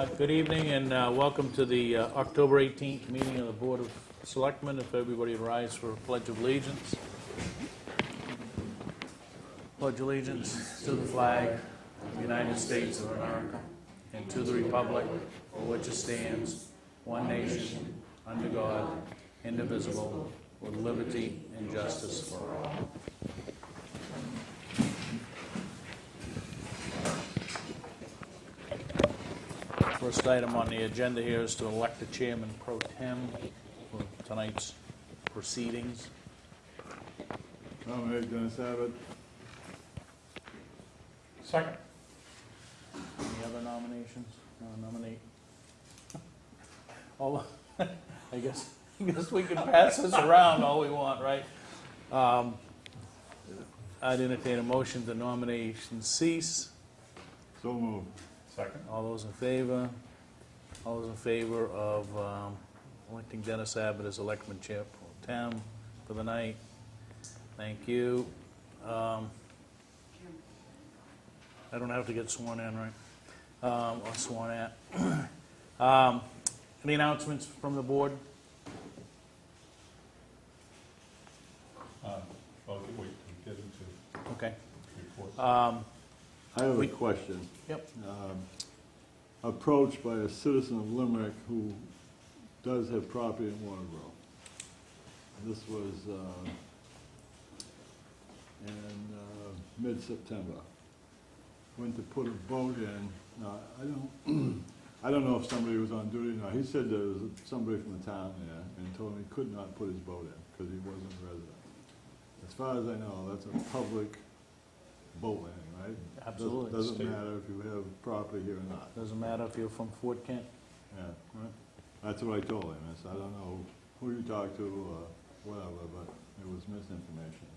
Good evening and welcome to the October 18th meeting of the Board of Selectmen. If everybody would rise for a Pledge of Allegiance. Pledge allegiance to the flag of the United States of America and to the republic for which it stands, one nation, under God, indivisible, with liberty and justice for all. First item on the agenda here is to elect the chairman pro tem for tonight's proceedings. Nominate Dennis Abbott. Second. Any other nominations? Nominate. All, I guess we can pass this around all we want, right? I'd entertain a motion to nominations cease. So moved. Second. All those in favor? All those in favor of electing Dennis Abbott as electman chair pro tem for the night? Thank you. I don't have to get sworn in, right? Or sworn at. Any announcements from the board? Well, wait, get into Okay. reports. I have a question. Yep. Approached by a citizen of Limerick who does have property in Waterboro. This was in mid-September. Went to put a boat in. I don't know if somebody was on duty or not. He said there was somebody from the town there and told him he could not put his boat in because he wasn't a resident. As far as I know, that's a public boat landing, right? Absolutely. Doesn't matter if you have property here or not. Doesn't matter if you're from Fort Kent. Yeah, right. That's what I told him. I said, I don't know who you talked to or whatever, but it was misinformation,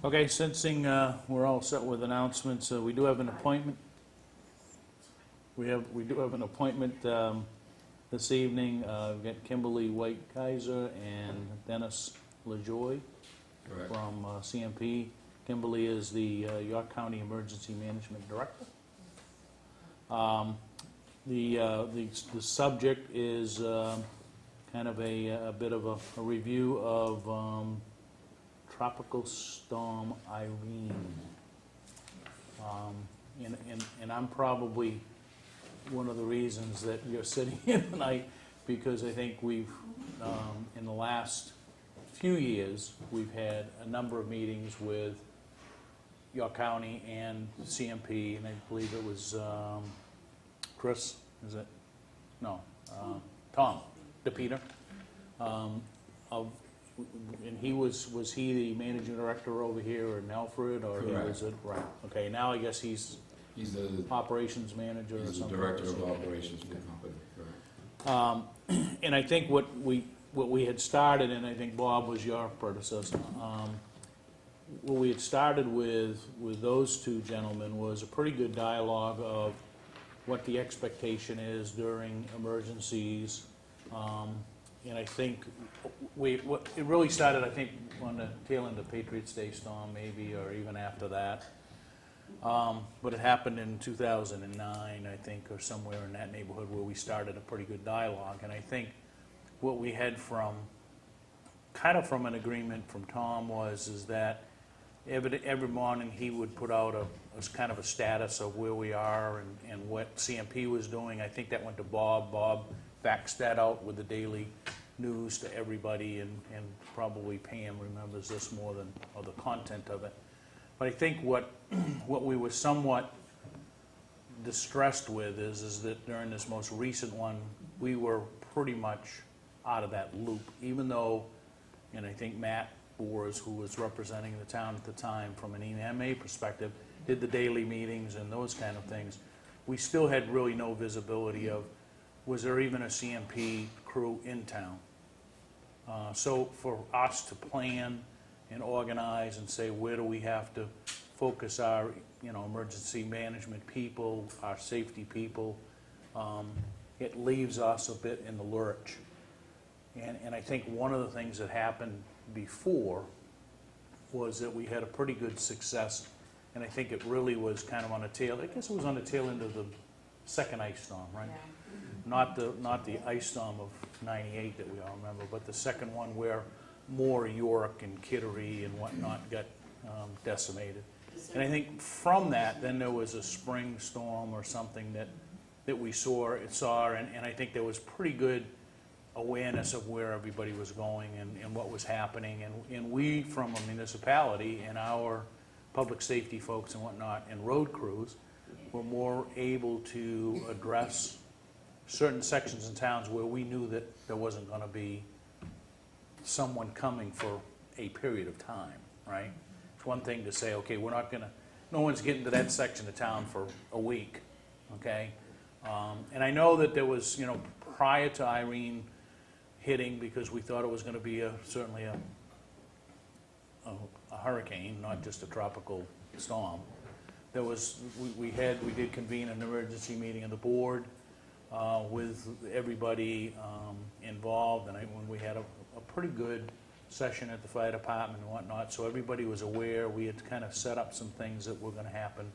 so. Okay, sensing we're all set with announcements, we do have an appointment. We do have an appointment this evening. We've got Kimberley White-Kaiser and Dennis Lajoie from CMP. Kimberley is the York County Emergency Management Director. The subject is kind of a bit of a review of Tropical Storm Irene. And I'm probably one of the reasons that you're sitting here tonight, because I think we've, in the last few years, we've had a number of meetings with York County and CMP, and I believe it was Chris, is it? No, Tom DePeter. And he was he the managing director over here in Alfred, or he was it? Right. Okay. Now I guess he's the operations manager or something. He's the director of operations for the company. Correct. And I think what we had started, and I think Bob was your predecessor. What we had started with those two gentlemen was a pretty good dialogue of what the expectation is during emergencies. And I think it really started, I think, on the tail end of Patriots Day storm, maybe, or even after that. But it happened in 2009, I think, or somewhere in that neighborhood, where we started a pretty good dialogue. And I think what we had kind of from an agreement from Tom is that every morning he would put out a kind of a status of where we are and what CMP was doing. I think that went to Bob. Bob faxed that out with the daily news to everybody, and probably Pam remembers this more than the content of it. But I think what we were somewhat distressed with is that during this most recent one, we were pretty much out of that loop, even though, and I think Matt Boers, who was representing the town at the time from an EMA perspective, did the daily meetings and those kind of things. We still had really no visibility of, was there even a CMP crew in town? So for us to plan and organize and say, where do we have to focus our emergency management people, our safety people, it leaves us a bit in the lurch. And I think one of the things that happened before was that we had a pretty good success And I think it really was kind of on the tail, I guess it was on the tail end of the second ice storm, right? Not the ice storm of '98 that we all remember, but the second one where more York and Kittery and whatnot got decimated. And I think from that, then there was a spring storm or something that we saw, and I think there was pretty good awareness of where everybody was going and what was happening. And we, from a municipality and our public safety folks and whatnot, and road crews, were more able to address certain sections in towns where we knew that there wasn't going to be someone coming for a period of time, right? It's one thing to say, okay, we're not going to, no one's getting to that section of town for a week, okay? And I know that there was, you know, prior to Irene hitting, because we thought it was going to be certainly a hurricane, not just a tropical storm. There was, we did convene an emergency meeting of the board with everybody involved, and when we had a pretty good session at the fire department and whatnot, so everybody was aware. We had kind of set up some things that were going to happen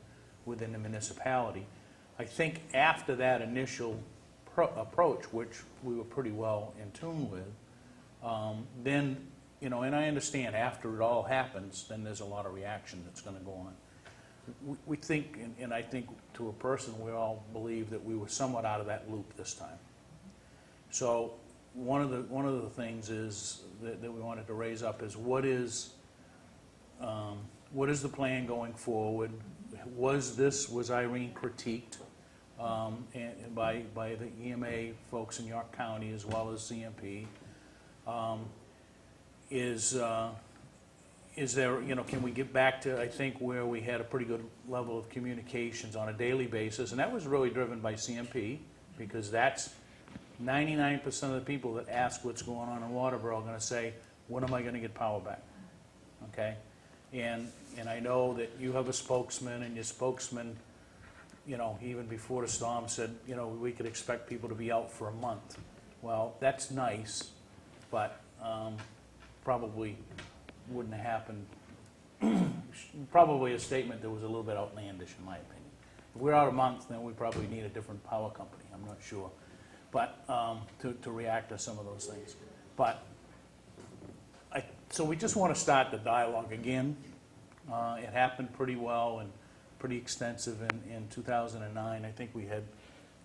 within the municipality. I think after that initial approach, which we were pretty well in tune with, then, you know, and I understand after it all happens, then there's a lot of reaction that's going to go on. We think, and I think to a person, we all believe that we were somewhat out of that loop this time. So one of the things is that we wanted to raise up is what is the plan going forward? Was Irene critiqued and by the EMA folks in York County as well as CMP? Is there, you know, can we get back to, I think, where we had a pretty good level of communications on a daily basis? And that was really driven by CMP, because that's 99% of the people that ask what's going on in Waterboro are going to say, when am I going to get power back? Okay? And I know that you have a spokesman, and your spokesman, you know, even before the storm said, you know, we could expect people to be out for a month. Well, that's nice, but probably wouldn't have happened. Probably a statement that was a little bit outlandish, in my opinion. If we're out a month, then we probably need a different power company. I'm not sure, but to react to some of those things. But so we just want to start the dialogue again. It happened pretty well and pretty extensive in 2009. I think we had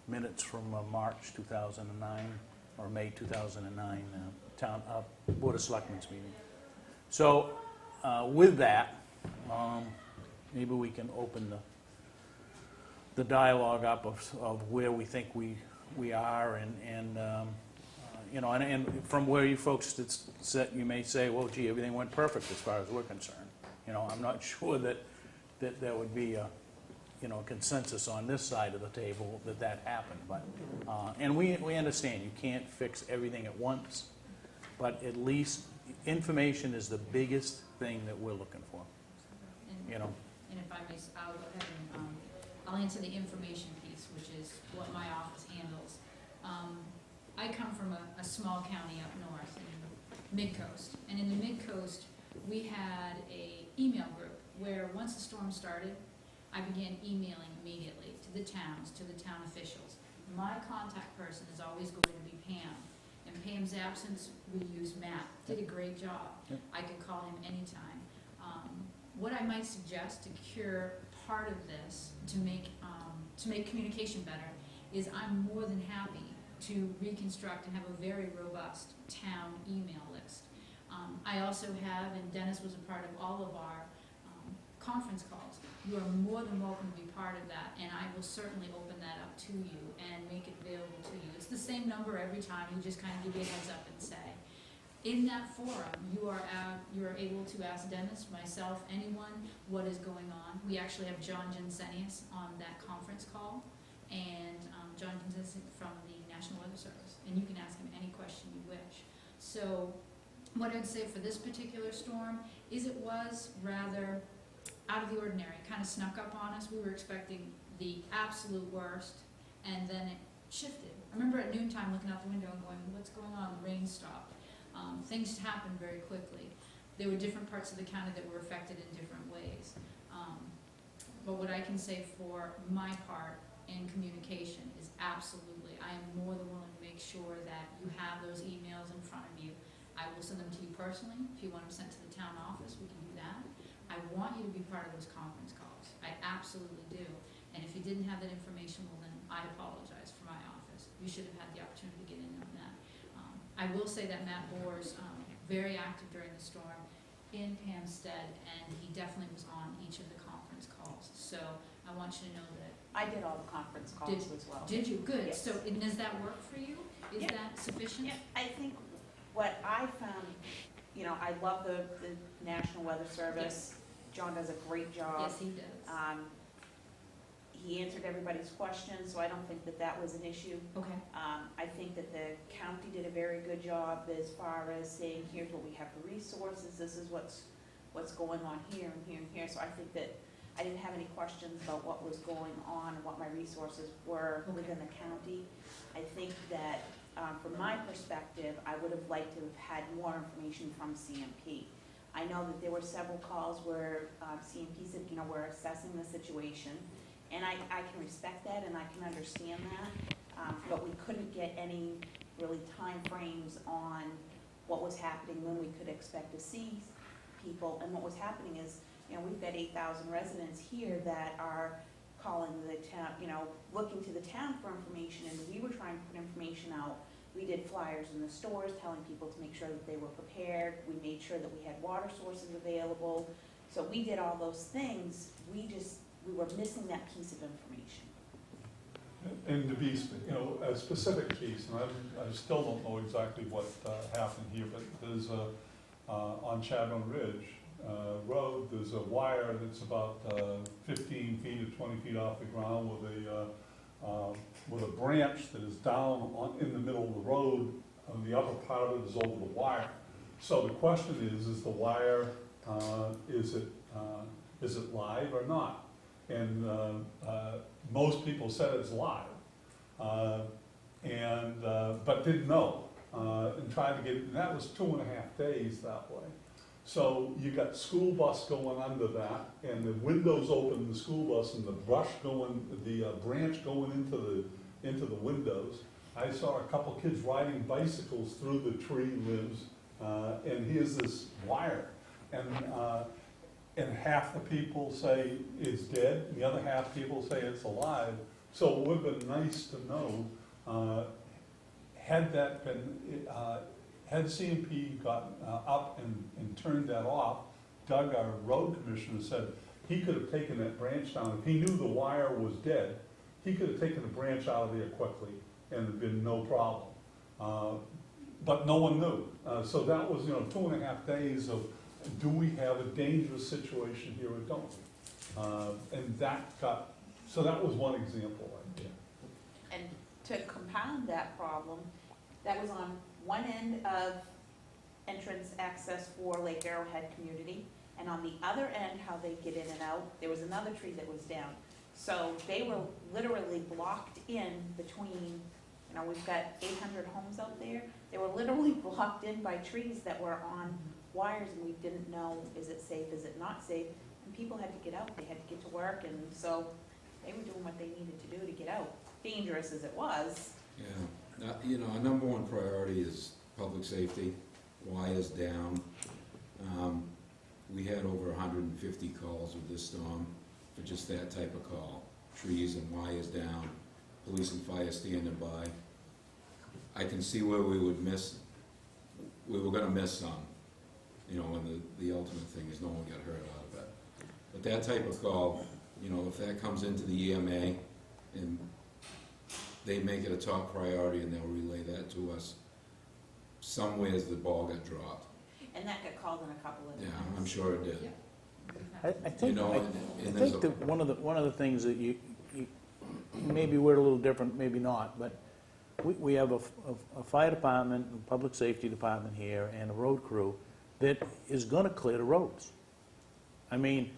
minutes from March 2009 or May 2009 Board of Selectmen's meeting. So with that, maybe we can open the dialogue up of where we think we are, and you know, and from where you folks sit, you may say, well, gee, everything went perfect as far as we're concerned. You know, I'm not sure that there would be a, you know, consensus on this side of the table that happened, but and we understand you can't fix everything at once, but at least information is the biggest thing that we're looking for. And, you know. And if I may, I'll go ahead and I'll answer the information piece, which is what my office handles. I come from a small county up north in Mid-Coast, and in the Mid-Coast we had a email group where once the storm started, I began emailing immediately to the towns, to the town officials. My contact person is always going to be Pam. In Pam's absence, we use Matt. Did a great job. Yep. I could call him anytime. What I might suggest to cure part of this, to make communication better, is I'm more than happy to reconstruct and have a very robust town email list. I also have, and Dennis was a part of all of our conference calls. You are more than welcome to be part of that, and I will certainly open that up to you and make it available to you. It's the same number every time. You just kind of give you a heads up and say. In that forum, you are able to ask Dennis, myself, anyone, what is going on. We actually have John Jensenius on that conference call, and John Jensenius from the National Weather Service, and you can ask him any question you wish. So what I'd say for this particular storm is it was rather out of the ordinary. It kind of snuck up on us. We were expecting the absolute worst, and then it shifted. I remember at noontime looking out the window and going, what's going on? The rain stopped. Things happened very quickly. There were different parts of the county that were affected in different ways. But what I can say for my part in communication is absolutely, I am more than willing to make sure that you have those emails in front of you. I will send them to you personally. If you want them sent to the town office, we can do that. I want you to be part of those conference calls. I absolutely do. And if you didn't have that information, well then I apologize for my office. You should have had the opportunity to get in on that. I will say that Matt Boers, very active during the storm in Hampstead, and he definitely was on each of the conference calls. So I want you to know that. I did all the conference calls as well. Did you? Good. Yes. So and does that work for you? Is Yeah. that sufficient? Yeah, I think what I found, you know, I love the National Weather Service. John does a great job. Yes, he does. He answered everybody's questions, so I don't think that that was an issue. Okay. I think that the county did a very good job as far as saying, here's what we have for resources, this is what's going on here and here and here. So I think that I didn't have any questions about what was going on and what my resources were within the county. I think that from my perspective, I would have liked to have had more information from CMP. I know that there were several calls where CMP said, you know, we're assessing the situation. And I can respect that and I can understand that, but we couldn't get any really time frames on what was happening, when we could expect to see people. And what was happening is, you know, we've got 8,000 residents here that are calling the town, you know, looking to the town for information, and we were trying to put information out. We did flyers in the stores telling people to make sure that they were prepared. We made sure that we had water sources available. So we did all those things. We were missing that piece of information. And to be, you know, a specific piece, and I still don't know exactly what happened here, but there's on Chadron Ridge Road, there's a wire that's about 15 feet or 20 feet off the ground with a branch that is down in the middle of the road, and the upper part of it is over the wire. So the question is the wire, is it live or not? And most people said it's live, but didn't know, and tried to get it, and that was 2.5 days that way. So you got school bus going under that, and the windows open in the school bus, and the brush going, the branch going into the windows. I saw a couple kids riding bicycles through the tree limbs, and here's this wire, and half the people say it's dead, and the other half people say it's alive. So it would have been nice to know, had that been, had CMP gotten up and turned that off. Doug, our road commissioner, said he could have taken that branch down. If he knew the wire was dead, he could have taken the branch out of there quickly and it'd been no problem. But no one knew. So that was, 2.5 days of, do we have a dangerous situation here or don't? And so that was one example right there. And to compound that problem, that was on one end of entrance access for Lake Arrowhead community, and on the other end, how they get in and out, there was another tree that was down. So they were literally blocked in between, we've got 800 homes out there. They were literally blocked in by trees that were on wires, and we didn't know, is it safe, is it not safe? And people had to get out, they had to get to work, and so they were doing what they needed to do to get out, dangerous as it was. Yeah, our number one priority is public safety, wires down. We had over 150 calls with this storm for just that type of call. Trees and wires down, police and fire standing by. I can see where we were gonna miss some, and the ultimate thing is no one got hurt out of it. But that type of call, if that comes into the EMA and they make it a top priority and they'll relay that to us, somewheres the ball got dropped. And that got called in a couple of times. Yeah, I'm sure it did. Yeah. I think and there's that one of the things that you maybe we're a little different, maybe not, but we have a fire department, a public safety department here, and a road crew that is going to clear the roads. I mean,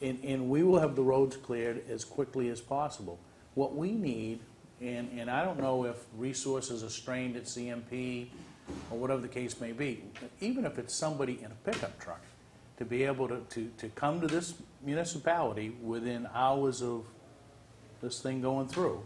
and we will have the roads cleared as quickly as possible. What we need, and I don't know if resources are strained at CMP or whatever the case may be, even if it's somebody in a pickup truck, to be able to come to this municipality within hours of this thing going through.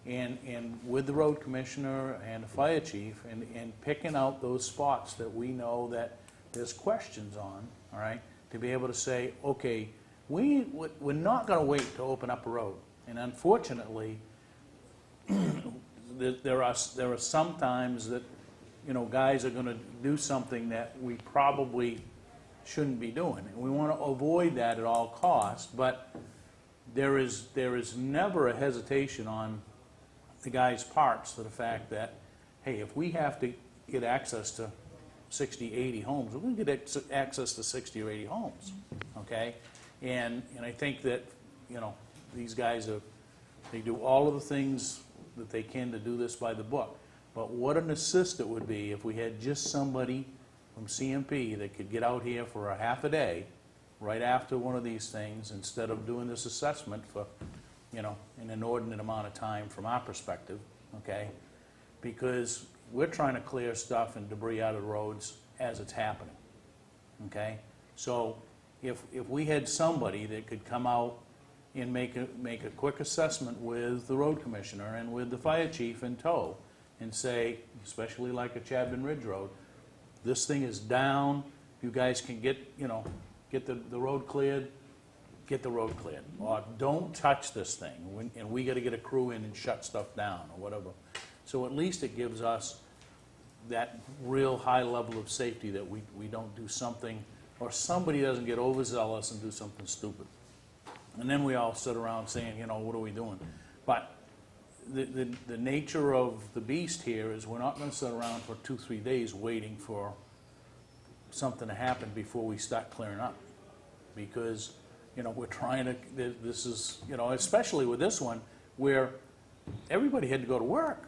And with the road commissioner and the fire chief, and picking out those spots that we know that there's questions on, all right? To be able to say, okay, we're not gonna wait to open up a road. And unfortunately, there are some times that, you know, guys are gonna do something that we probably shouldn't be doing. And we wanna avoid that at all costs, but there is never a hesitation on the guy's parts to the fact that, hey, if we have to get access to 60, 80 homes, we're gonna get access to 60 or 80 homes, okay? And I think that, you know, these guys they do all of the things that they can to do this by the book. But what an assist it would be if we had just somebody from CMP that could get out here for a half a day right after one of these things, instead of doing this assessment for, you know, an inordinate amount of time from our perspective, okay? Because we're trying to clear stuff and debris out of the roads as it's happening, okay? So if we had somebody that could come out and make a quick assessment with the road commissioner and with the fire chief in tow, and say, especially like a Chadman Ridge Road, this thing is down, you guys can get, you know, get the road cleared, get the road cleared. Or don't touch this thing, and we gotta get a crew in and shut stuff down, or whatever. So at least it gives us that real high level of safety that we don't do something, or somebody doesn't get overzealous and do something stupid. And then we all sit around saying, you know, what are we doing? But the nature of the beast here is we're not gonna sit around for 2-3 days waiting for something to happen before we start clearing up. Because, you know, we're trying to, this is, you know, especially with this one, where everybody had to go to work,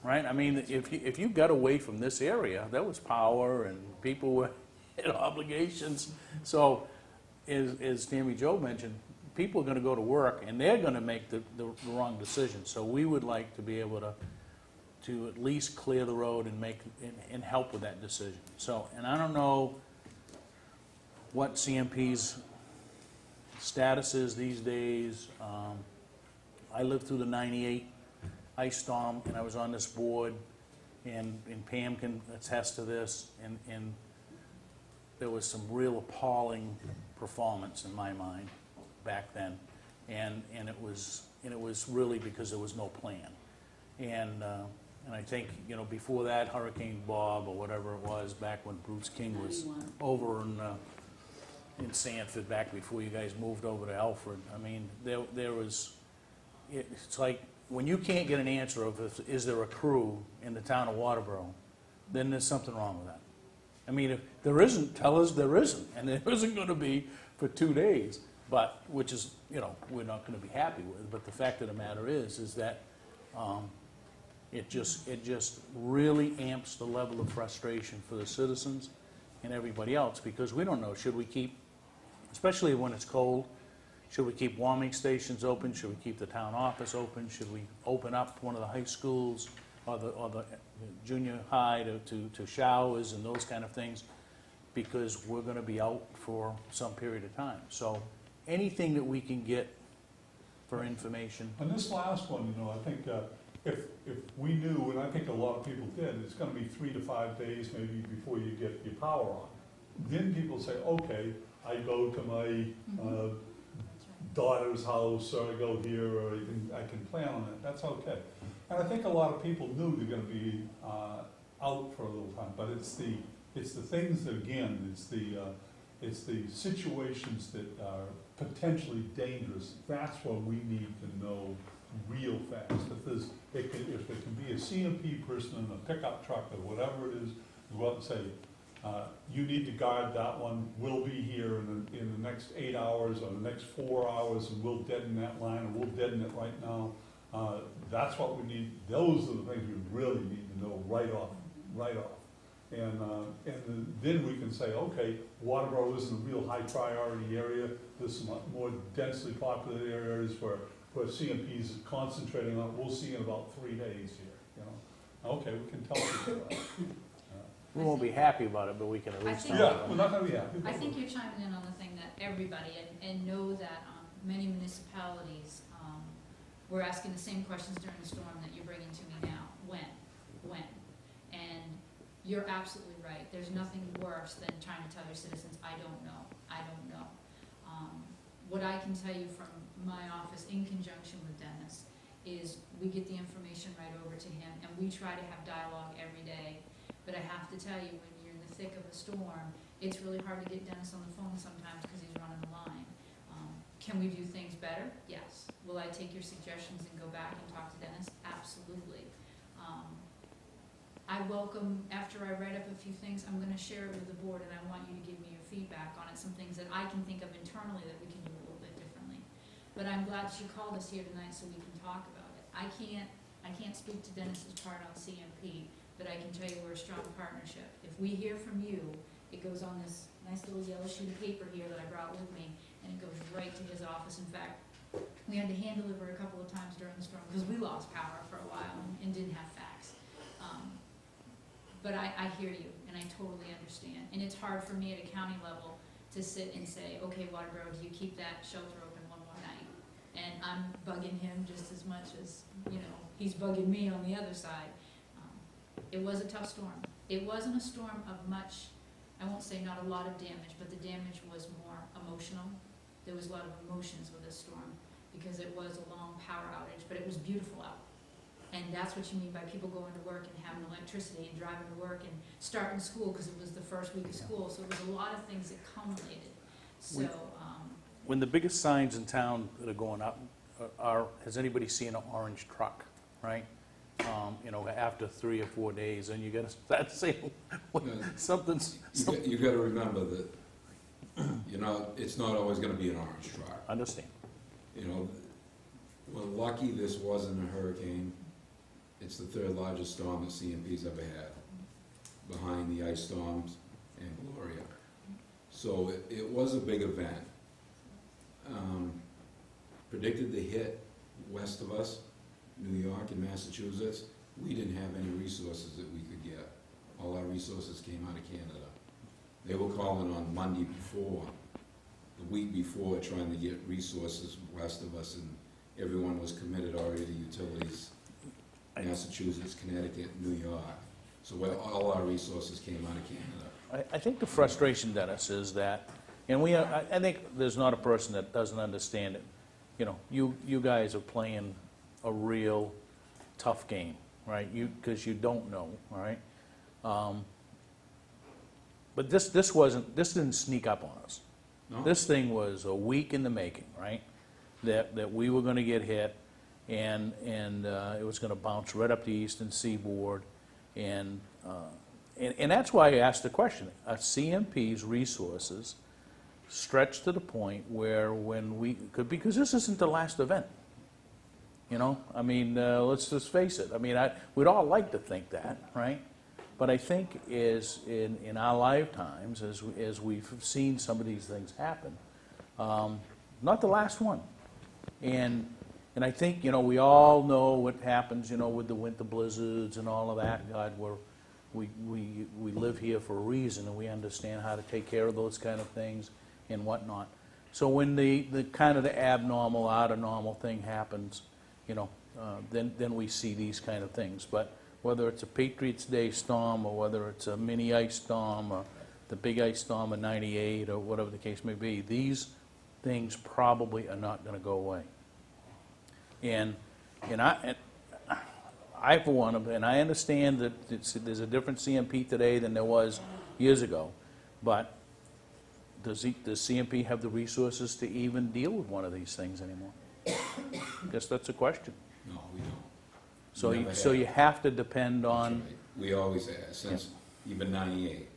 right? I mean, if you got away from this area, there was power and people were had obligations. So, as Tammy Jo mentioned, people are gonna go to work and they're gonna make the wrong decision. So we would like to be able to at least clear the road and make, and help with that decision. So, and I don't know what CMP's status is these days. I lived through the '98 ice storm, and I was on this board, and Pam can attest to this, and there was some real appalling performance in my mind back then, and it was really because there was no plan. And I think, you know, before that, Hurricane Bob or whatever it was, back when Bruce King was over in Sanford, back before you guys moved over to Alfred. I mean, there was, it's like, when you can't get an answer of is there a crew in the town of Waterboro, then there's something wrong with that. I mean, if there isn't, tell us there isn't, and there isn't gonna be for 2 days, but, which is, you know, we're not gonna be happy with, but the fact of the matter is that it just really amps the level of frustration for the citizens and everybody else, because we don't know, should we keep, especially when it's cold, should we keep warming stations open? Should we keep the town office open? Should we open up one of the high schools or the junior high to showers and those kind of things? Because we're gonna be out for some period of time. So anything that we can get for information. On this last one, you know, I think if we knew, and I think a lot of people did, it's gonna be 3 to 5 days maybe before you get your power on. Then people say, okay, I go to my daughter's house, or I go here, or I can plan on it, that's okay. And I think a lot of people knew they're gonna be out for a little time, but it's the things that, again, it's the situations that are potentially dangerous. That's what we need to know real fast. If there can be a CMP person in a pickup truck or whatever it is, go out and say, you need to guard that one, we'll be here in the next 8 hours or the next 4 hours, and we'll deaden that line, or we'll deaden it right now. That's what we need. Those are the things we really need to know right off. And then we can say, okay, Waterboro isn't a real high priority area. There's some more densely populated areas where CMP is concentrating on. We'll see in about 3 days here, you know. Okay, we can tell people that. We won't be happy about it, but we can at I least think- talk Yeah, about we're it. not gonna be happy. I think you're chiming in on the thing that everybody, and know that many municipalities were asking the same questions during the storm that you're bringing to me now. When? And you're absolutely right. There's nothing worse than trying to tell your citizens, I don't know. What I can tell you from my office in conjunction with Dennis is we get the information right over to him, and we try to have dialogue every day. But I have to tell you, when you're in the thick of a storm, it's really hard to get Dennis on the phone sometimes because he's running the line. Can we do things better? Yes. Will I take your suggestions and go back and talk to Dennis? Absolutely. I welcome, after I write up a few things, I'm gonna share it with the board, and I want you to give me your feedback on it, some things that I can think of internally that we can do a little bit differently. But I'm glad she called us here tonight so we can talk about it. I can't speak to Dennis's part on CMP, but I can tell you we're a strong partnership. If we hear from you, it goes on this nice little yellow sheet of paper here that I brought with me, and it goes right to his office. In fact, we had to hand deliver a couple of times during the storm because we lost power for a while and didn't have fax. But I hear you, and I totally understand. And it's hard for me at a county level to sit and say, okay, Waterboro, do you keep that shelter open one more night? And I'm bugging him just as much as, he's bugging me on the other side. It was a tough storm. It wasn't a storm of much, I won't say not a lot of damage, but the damage was more emotional. There was a lot of emotions with this storm because it was a long power outage, but it was beautiful out. And that's what you mean by people going to work and having electricity and driving to work and starting school, because it was the first week of school. So it was a lot of things that culminated. So, When the biggest signs in town that are going up has anybody seen an orange truck, right? After 3 or 4 days, and you gotta start saying, something's, You gotta remember that, it's not always gonna be an orange truck. understand. We're lucky this wasn't a hurricane. It's the 3rd largest storm that CMP's ever had, behind the ice storms and Gloria. So it was a big event. Predicted to hit west of us, New York and Massachusetts. We didn't have any resources that we could get. All our resources came out of Canada. They were calling on Monday before, the week before, trying to get resources west of us, and everyone was committed already to utilities, Massachusetts, Connecticut, New York. So all our resources came out of Canada. I think the frustration, Dennis, is that, and I think there's not a person that doesn't understand it. You guys are playing a real tough game, right? Because you don't know, all right? But this didn't sneak up on us. No? This thing was a week in the making, right? That we were gonna get hit, and it was gonna bounce right up the eastern seaboard, and that's why I asked the question. Are CMP's resources stretched to the point where because this isn't the last event, let's just face it. We'd all like to think that, right? But I think in our lifetimes, as we've seen some of these things happen, not the last one. And I think, we all know what happens, with the winter blizzards and all of that. God, we live here for a reason, and we understand how to take care of those kind of things and whatnot. So when the kind of the abnormal, out of normal thing happens, then we see these kind of things. But whether it's a Patriots Day storm, or whether it's a mini ice storm, or the big ice storm of '98, or whatever the case may be, these things probably are not going to go away. And I for one, and I understand that there's a different CMP today than there was years ago, but does CMP have the resources to even deal with one of these things anymore? I guess that's a question. No, we don't. So you have to depend on. That's right. We always have, since even '98.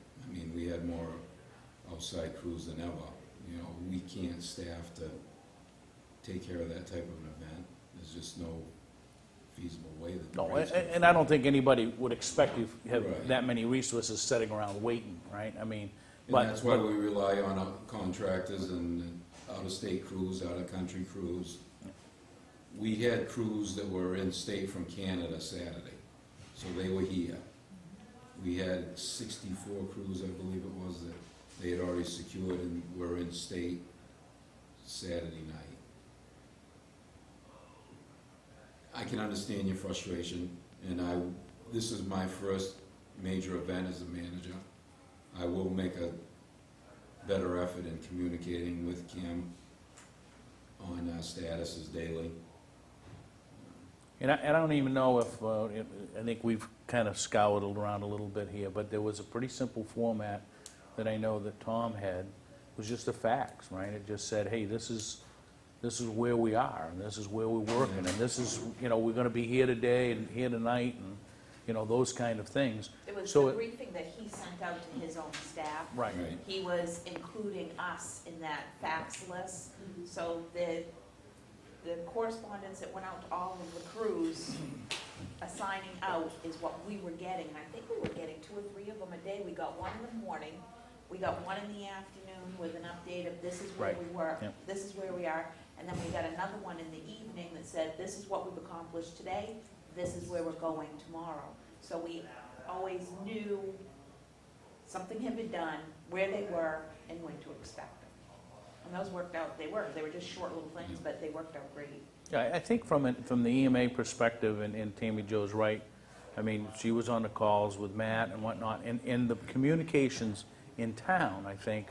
We had more outside crews than ever. We can't staff to take care of that type of an event. There's just no feasible way that. No, and I don't think anybody would expect you to have Right. that many resources sitting around waiting, right? And that's why we rely on contractors and out-of-state crews, out-of-country crews. We had crews that were in state from Canada Saturday, so they were here. We had 64 crews, I believe it was, that they had already secured and were in state Saturday night. I can understand your frustration, and this is my first major event as a manager. I will make a better effort in communicating with Kim on statuses daily. And I don't even know if, I think we've kind of scoured around a little bit here, but there was a pretty simple format that I know that Tom had. It was just the facts, right? It just said, hey, this is where we are, and this is where we're working, and this is, we're gonna be here today and here tonight, and, those kind of things. It was So the it- briefing that he sent out to his own staff. Right. Right. He was including us in that fax list, so the correspondence that went out to all of the crews assigning out is what we were getting. And I think we were getting 2 or 3 of them a day. We got one in the morning, we got one in the afternoon with an update of this is where Right. we were, Yep. this is where we are. And then we got another one in the evening that said, this is what we've accomplished today, this is where we're going tomorrow. So we always knew something had been done, where they were, and when to expect them. And those worked out, they were just short little things, but they worked out great. Yeah, I think from the EMA perspective, and Tammy Jo's right, I mean, she was on the calls with Matt and whatnot, and the communications in town, I think,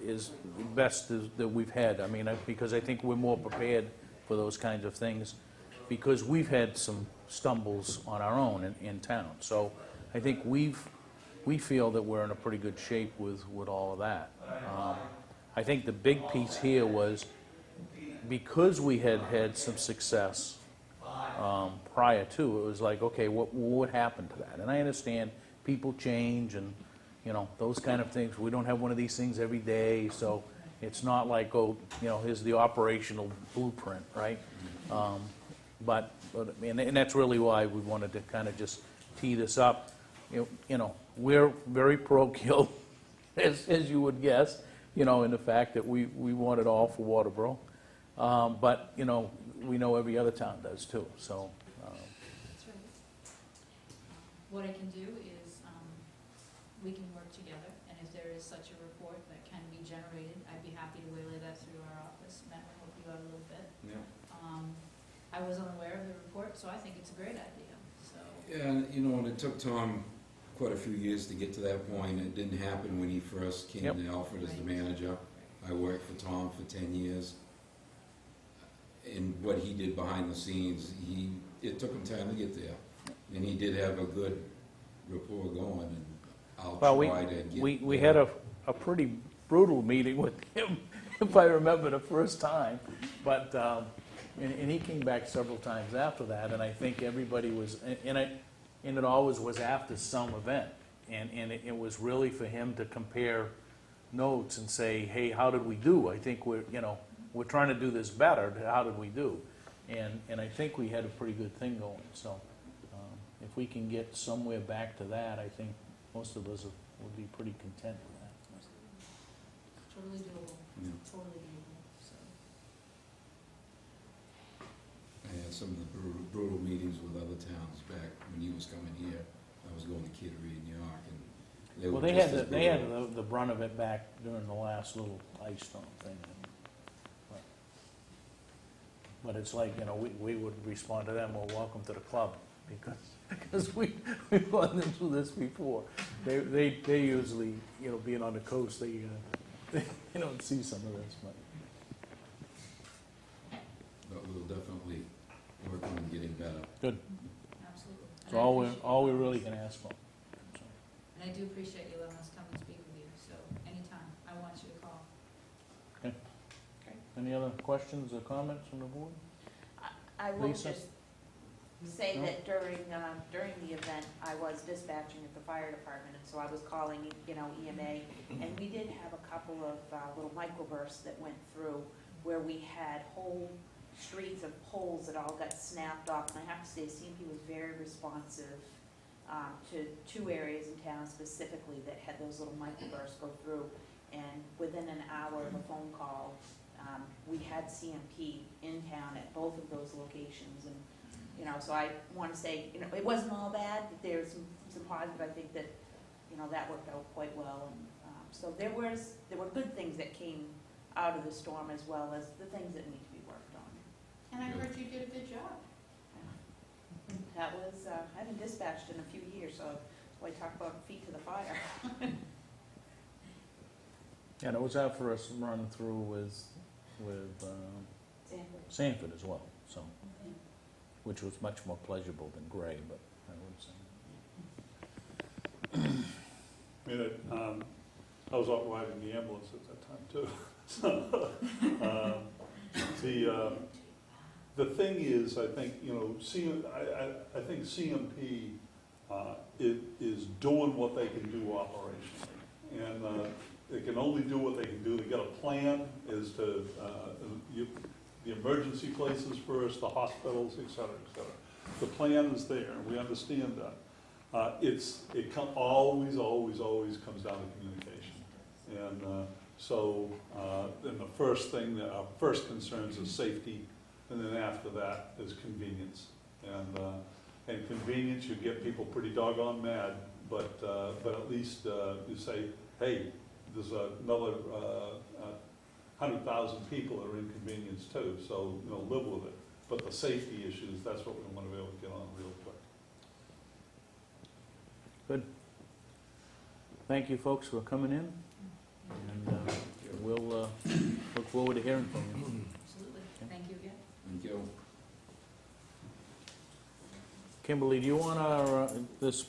is best that we've had. I mean, because I think we're more prepared for those kinds of things, because we've had some stumbles on our own in town. So I think we feel that we're in a pretty good shape with all of that. I think the big piece here was, because we had had some success prior to, it was like, okay, what happened to that? And I understand people change and, those kind of things. We don't have one of these things every day, so it's not like, here's the operational blueprint, right? And that's really why we wanted to kind of just tee this up. We're very parochial, as you would guess, in the fact that we want it all for Waterboro. But, we know every other town does too, so. That's right. What I can do is, we can work together, and if there is such a report that can be generated, I'd be happy to relay that through our office. Matt will help you out a little bit. Yeah. I was unaware of the report, so I think it's a great idea, so. Yeah, and it took Tom quite a few years to get to that point. It didn't happen when he first came Yep. to Alfred as the manager. I worked for Tom for 10 years. And what he did behind the scenes, it took him time to get there. And he did have a good rapport going, and I'll Well, try to get we had a pretty brutal meeting with him, if I remember the first time. But, and he came back several times after that, and I think everybody was, and it always was after some event. And it was really for him to compare notes and say, hey, how did we do? I think we're trying to do this better, how did we do? And I think we had a pretty good thing going, so if we can get somewhere back to that, I think most of us will be pretty content with that. Totally doable, Yeah. totally doable, so. I had some of the brutal meetings with other towns back when he was coming here. I was going to Kittery in New York, and they Well, were they just had as they had brutal. the brunt of it back during the last little ice storm thing. But it's like, we would respond to them, well, welcome to the club, because we've gone through this before. They usually, being on the coast, they don't see some of this, but. But we'll definitely work on getting better. Good. Absolutely. It's And I appreciate- all we really can ask for. So, And I do appreciate you letting us come and speak with you, so anytime, I want you to call. Any other questions or comments from the board? I will Lisa? just say No? that during the event, I was dispatching at the fire department, and so I was calling, EMA, and we did have a couple of little microbursts that went through where we had whole streets of poles that all got snapped off, and I have to say, CMP was very responsive to 2 areas in town specifically that had those little microbursts go through, and within an hour of a phone call, we had CMP in town at both of those locations, and, so I want to say, it wasn't all bad, there's some some positive, I think that, you know, that worked out quite well. And so there were good things that came out of the storm as well as the things that need to be worked on. And I heard you did a good job. That was, I haven't dispatched in a few years, so I talk about feet to the fire. And it was our first run through with Sanford as well, so, which was much more pleasurable than Gray, but I would say. I mean, I was out riding the ambulance at that time too. So, the thing is, I think, you know, I think CMP is doing what they can do operationally. And they can only do what they can do. They got a plan as to the emergency places first, the hospitals, et cetera, et cetera. The plan is there, and we understand that. It always comes down to communication. And then the first thing, our first concerns is safety, and then after that is convenience. And convenience, you get people pretty doggone mad, but at least you say, hey, there's another 100,000 people that are inconvenienced too, so, you know, live with it. But the safety issues, that's what we want to be able to get on real quick. Good. Thank you, folks, for coming in, and we'll look forward to hearing from you. Absolutely. Thank you again. Thank you. Kimberly, do you want our, this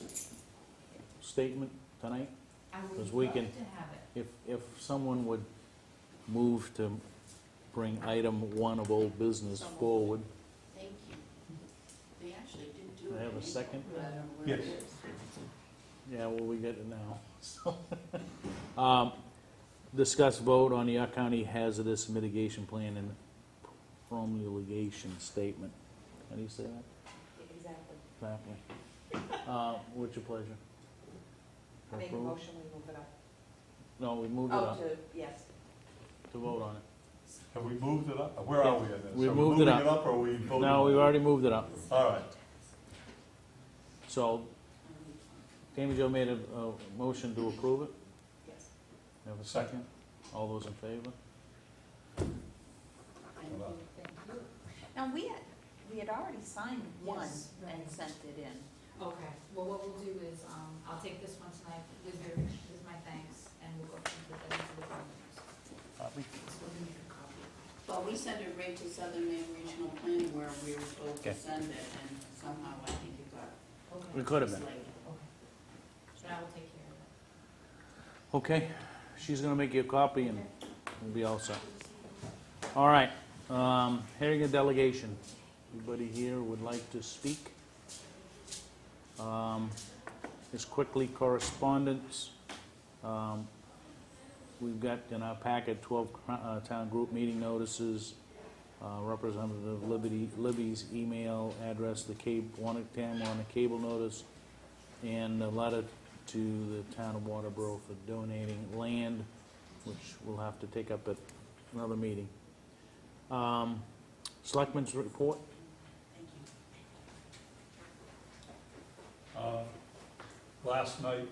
statement tonight? I would 'Cause we love can- to have it. If someone would move to bring item 1 of old business forward. Thank you. They actually did do Do it. I have a second? But I don't know where it Yes. is. Yeah, well, we get it now. So, discuss vote on the York County Hazardous Mitigation Plan and Promulgation Statement. How do you say that? Exactly. Exactly. What's your pleasure? I make a Approve? motion, we move it up. No, we moved it Oh, up yes. to vote on it. Have we moved it up? Where are we in this? We Are moved it moving up. or are we voting? No, we've already moved it up. All right. So, Tammy Jo made a motion to approve it. Yes. Have a second? All those in favor? Thank you. Thank you. Now, we had already signed one Yes, right. and sent it in. Okay, well, what we'll do is, I'll take this one tonight with my thanks, and we'll go into the comments. Copy? So we'll make a copy. Well, we sent it right to Southern Maine Regional Planning where we were told to Okay. send it, and somehow I think it got We Okay, could have been. mislated. so I will take care of it. Okay, she's gonna make you a copy and we'll be all set. All right, hearing a delegation. Anybody here would like to speak? Just quickly, correspondence. We've got in our packet 12 town group meeting notices, Representative Libby's email address, the wanted a cable notice, and a letter to the town of Waterboro for donating land, which we'll have to take up at another meeting. Selectmen's report? Thank you. Last night,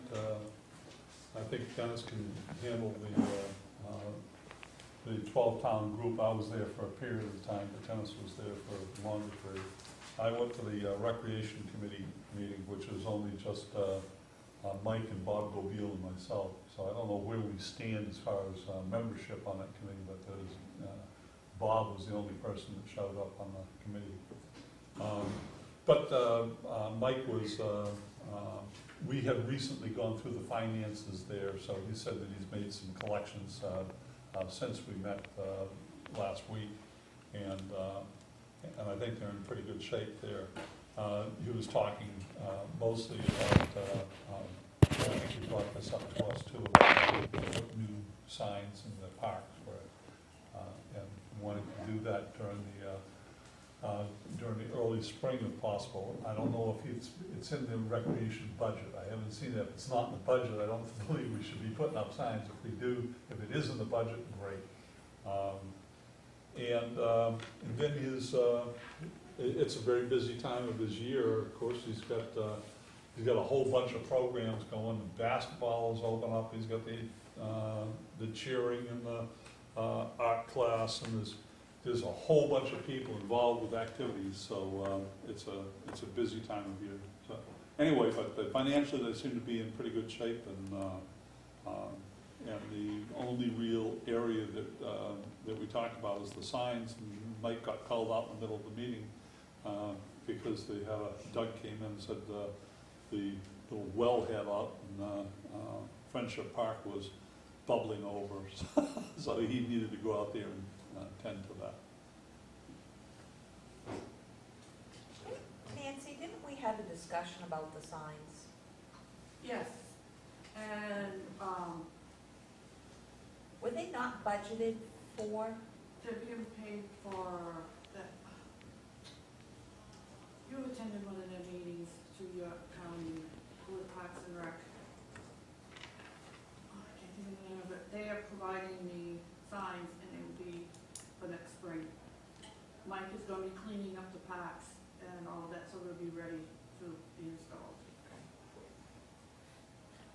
I think Dennis can handle the 12-town group. I was there for a period of time, but Dennis was there for a longer period. I went to the Recreation Committee meeting, which was only just Mike and Bob Gobeal and myself. So I don't know where we stand as far as membership on that committee, but Bob was the only person that showed up on the committee. Mike was, we had recently gone through the finances there, so he said that he's made some collections since we met last week, and I think they're in pretty good shape there. He was talking mostly about, I think he brought this up to us too, about new signs in the parks, and wanting to do that during the early spring if possible. I don't know if it's in the recreation budget. I haven't seen it. If it's not in the budget, I don't believe we should be putting up signs. If we do, if it is in the budget, great. And then it's a very busy time of his year. Of course, he's got he's got a whole bunch of programs going, basketball is open up, he's got the cheering and the art class, and there's a whole bunch of people involved with activities, so it's a busy time of year. So anyway, but financially they seem to be in pretty good shape, and the only real area that we talked about is the signs. And Mike got called out in the middle of the meeting because they had Doug came in and said the little wellhead out in Friendship Park was bubbling over, so he needed to go out there and tend to that. Nancy, didn't we have a discussion about the signs? Yes, and, Were they not budgeted for? they're being paid for, that, you attended one of their meetings through York County with Parks and Rec. Oh, I can't think of the name of it. They are providing the signs, and it will be for next spring. Mike is gonna be cleaning up the parks and all of that, so they'll be ready to be installed.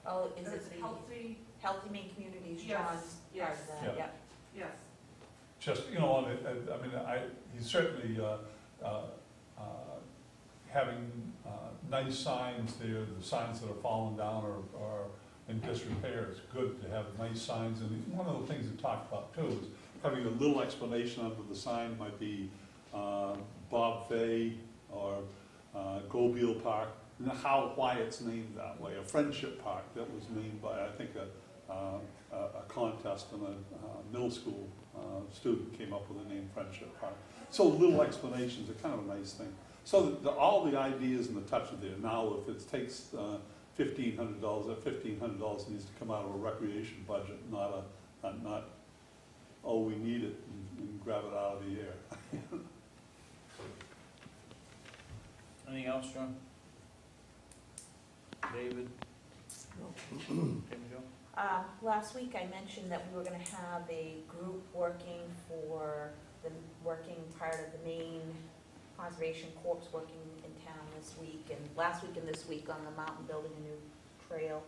Oh, is it It's the healthy, Healthy Maine Communities, Yes, John's part of yes. that? Yeah. Yep. yes. Just, you know, I mean, he's certainly having nice signs there, the signs that are falling down or in disrepair. It's good to have nice signs, and one of the things he talked about too is having a little explanation under the sign. Might be Bob Fay or Gobeal Park, and why it's named that way. A Friendship Park that was named by, I think, a contest, and a middle school student came up with the name Friendship Park. So little explanations are kind of a nice thing. So all the ideas and the touch are there. Now, if it takes $1,500, that $1,500 needs to come out of a recreation budget, not oh, we need it, and grab it out of the air. Anything else, John? David? Tim, Joe? Last week I mentioned that we were gonna have a group working part of the Maine Conservation Corps working in town this week, and last week and this week on the mountain building a new trail.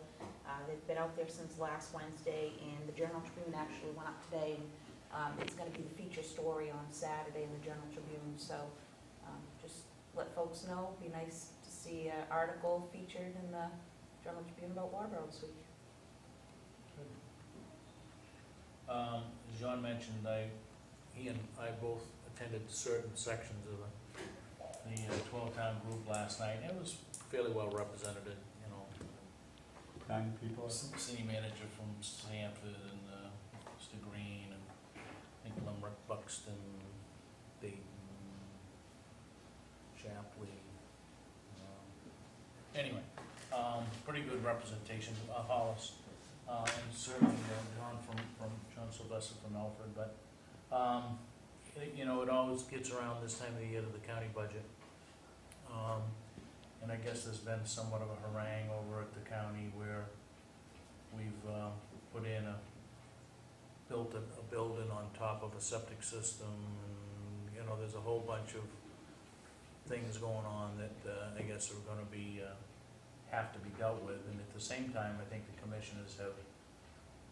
They've been out there since last Wednesday, and the Journal Tribune actually went up today, and it's gonna be the feature story on Saturday in the Journal Tribune, so just let folks know. It'd be nice to see an article featured in the Journal Tribune about Waterboro this week. As John mentioned, he and I both attended certain sections of the 12-town group last night, and it was fairly well represented, you know. 9 people, I think. City manager from Sanford, and Mr. Green, and I think Limerick, Buxton, Dayton, Shapley. Anyway, pretty good representation, Hollis, and certainly John John Sylvester from Alfred, but, you know, it always gets around this time of the year to the county budget. And I guess there's been somewhat of a harangue over at the county where we've built a building on top of a septic system, and, you know, there's a whole bunch of things going on that I guess are gonna be, have to be dealt with, and at the same time, I think the commissioners have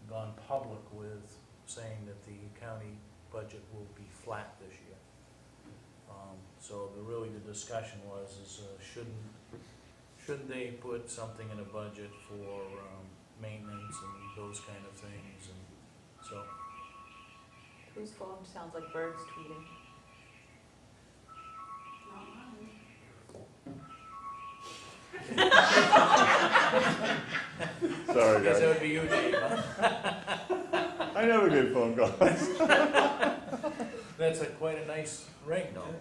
gone public with saying that the county budget will be flat this year. So the discussion was, shouldn't they put something in a budget for maintenance and those kind of things, and so. Whose phone sounds like birds tweeting? Sorry, I guess that guys. would be you, Dave, huh? I never get phone calls. That's quite a nice ring, though.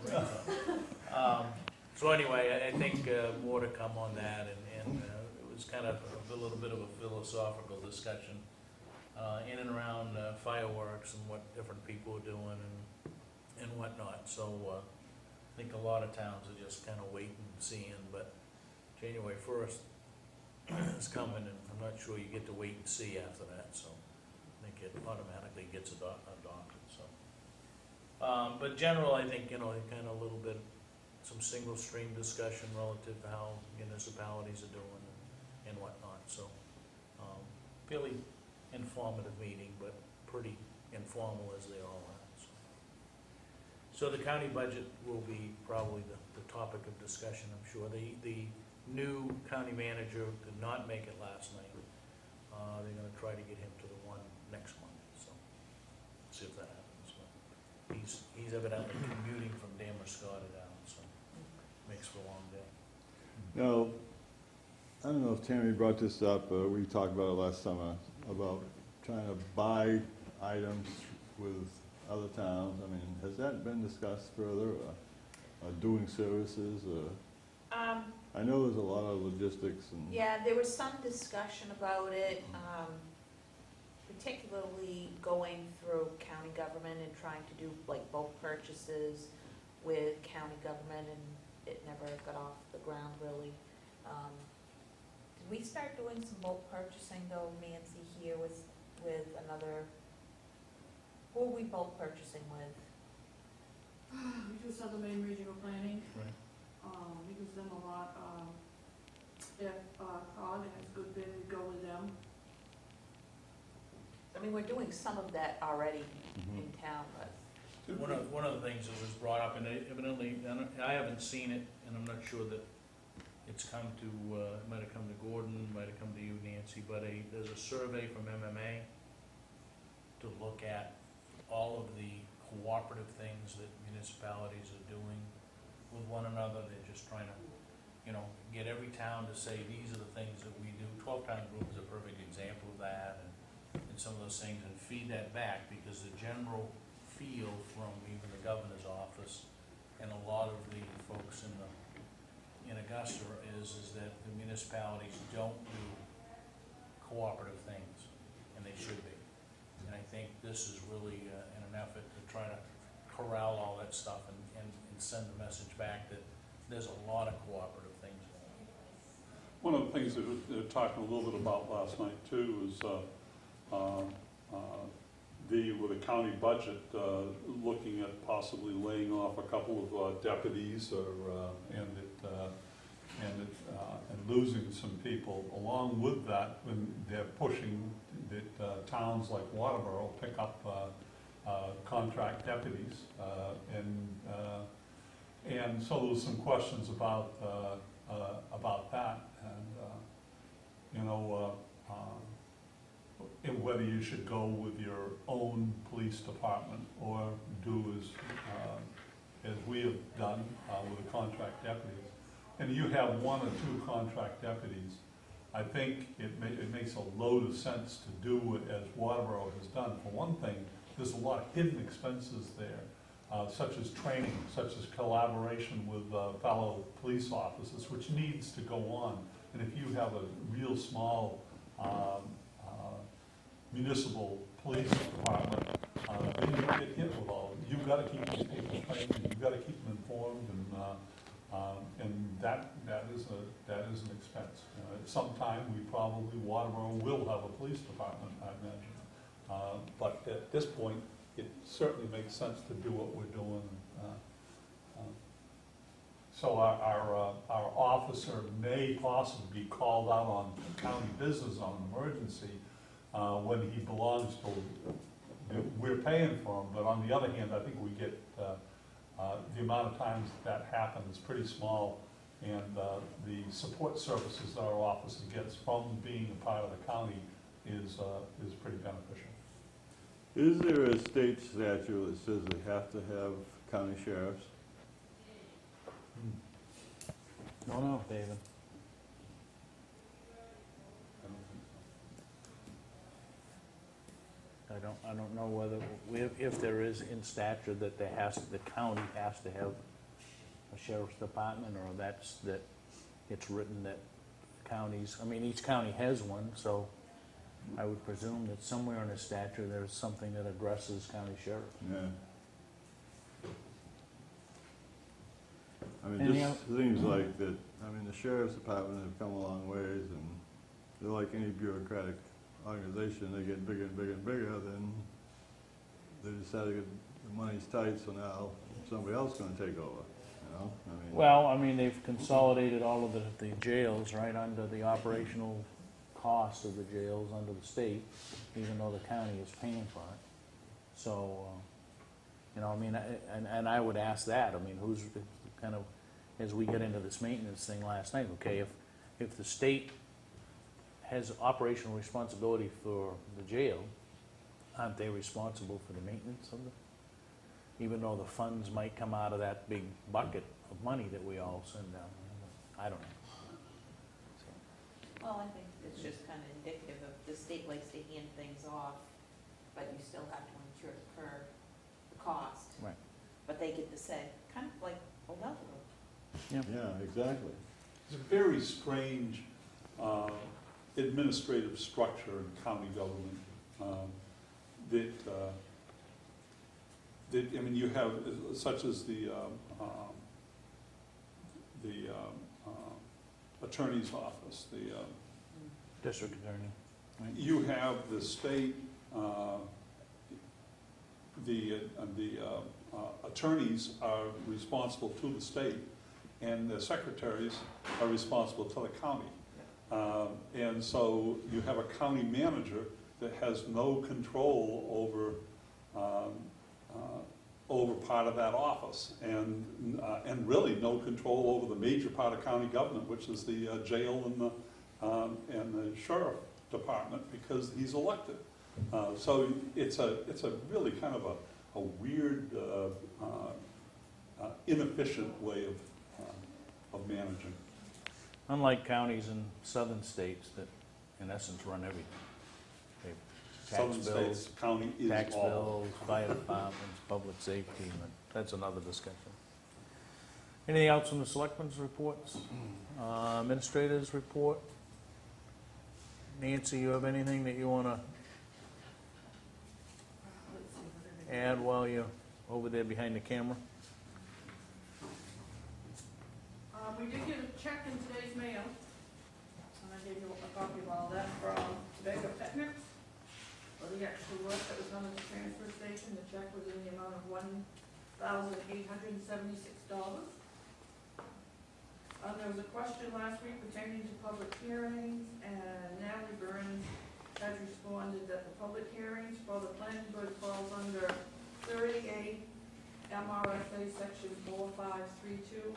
So anyway, I think more to come on that, and it was kind of a little bit of a philosophical discussion in and around fireworks and what different people are doing and whatnot. So I think a lot of towns are just kind of waiting and seeing, but January 1st is coming, and I'm not sure you get to wait and see after that, so I think it automatically gets adopted, so. But general, I think, you know, kind of a little bit some single stream discussion relative to how municipalities are doing and whatnot, so, fairly informative meeting, but pretty informal as they all are, so. So the county budget will be probably the topic of discussion, I'm sure. The new county manager did not make it last night. They're gonna try to get him to the one next month, so, see if that happens. But he's evidently commuting from Damerscott down, so, makes for a long day. Now, I don't know if Tammy brought this up, we talked about it last summer, about trying to buy items with other towns. I mean, has that been discussed further, doing services, I know there's a lot of logistics and. Yeah, there was some discussion about it, particularly going through county government and trying to do like bulk purchases with county government, and it never got off the ground really. Did we start doing some bulk purchasing though, Nancy, here with another, who are we bulk purchasing with? We do Southern Maine Regional Planning, Right. we use them a lot, if, COG has good bid, we go with them. I mean, we're doing some of that already in town, but. One of the things that was brought up, and evidently, and I haven't seen it, and I'm not sure that it's come to, it might have come to Gordon, might have come to you, Nancy, but there's a survey from MMA to look at all of the cooperative things that municipalities are doing with one another. They're just trying to, get every town to say, these are the things that we do. 12-town group is a perfect example of that, and some of those things, and feed that back, because the general feel from even the governor's office and a lot of the folks in Augusta is that the municipalities don't do cooperative things, and they should be. And I think this is really in an effort to try to corral all that stuff and send a message back that there's a lot of cooperative things going on. One of the things that we were talking a little bit about last night too is with the county budget, looking at possibly laying off a couple of deputies and losing some people. Along with that, when they're pushing that towns like Waterboro pick up contract deputies, and so there was some questions about that, and whether you should go with your own police department or do as we have done with the contract deputies. And you have one or two contract deputies. I think it makes a load of sense to do it as Waterboro has done. For one thing, there's a lot of hidden expenses there, such as training, such as collaboration with fellow police officers, which needs to go on. And if you have a real small municipal police department, then you get hit with all of it. You've got to keep these people trained, and you've got to keep them informed, and that is an expense. At some time, Waterboro will have a police department, I imagine. But at this point, it certainly makes sense to do what we're doing. So our officer may possibly be called out on county business on an emergency when he belongs to, we're paying for him, but on the other hand, I think we get, the amount of times that happens is pretty small, and the support services that our officer gets from being a part of the county is pretty beneficial. Is there a state statute that says they have to have county sheriffs? No, David. I don't know whether, if there is in statute that the county has to have a sheriff's department, or that it's written that counties, each county has one, so I would presume that somewhere in the statute there's something that addresses county sheriff. Yeah. Any This seems like that, the sheriff's department have come a long ways, and they're like any bureaucratic organization. They get bigger and bigger and bigger, then they decide to get the money's tight, so now somebody else is gonna take over. know, I mean. Well, I mean, they've consolidated all of the jails, right, under the operational cost of the jails under the state, even though the county is paying for it. So, you know, I mean, and I would ask that, I mean, who's kind of, as we get into this maintenance thing last night, okay, if the state has operational responsibility for the jail, aren't they responsible for the maintenance of it? Even though the funds might come out of that big bucket of money that we all send down. I don't know. Well, I think it's just kind of indicative of the state likes to hand things off, but you still have to incur the cost. Right. But they get to say, kind of like a Waterboro. Yeah, exactly. It's a very strange administrative structure in county government that, I mean, you have such as the attorney's office, District attorney. Right. you have the state, the attorneys are responsible to the state, and the secretaries are responsible to the county. And so you have a county manager that has no control over part of that office, and really no control over the major part of county government, which is the jail and the sheriff department, because he's elected. So it's a really kind of a weird, inefficient way of managing. Unlike counties in southern states that, in essence, run everything. They have Southern tax bills, states, county is tax all. bills, fire departments, public safety, but that's another discussion. Anything else from the selectmen's reports? Administrators report? Nancy, you have anything that you want to add while you're over there behind the camera? We did get a check in today's mail, and I gave you a copy of all that from Tobacco Technics for the extra work that was done at the transfer station. The check was in the amount of $1,876. There was a question last week pertaining to public hearings, and Natalie Burns has responded that the public hearings for the planning board falls under 38 MRSA section 4532.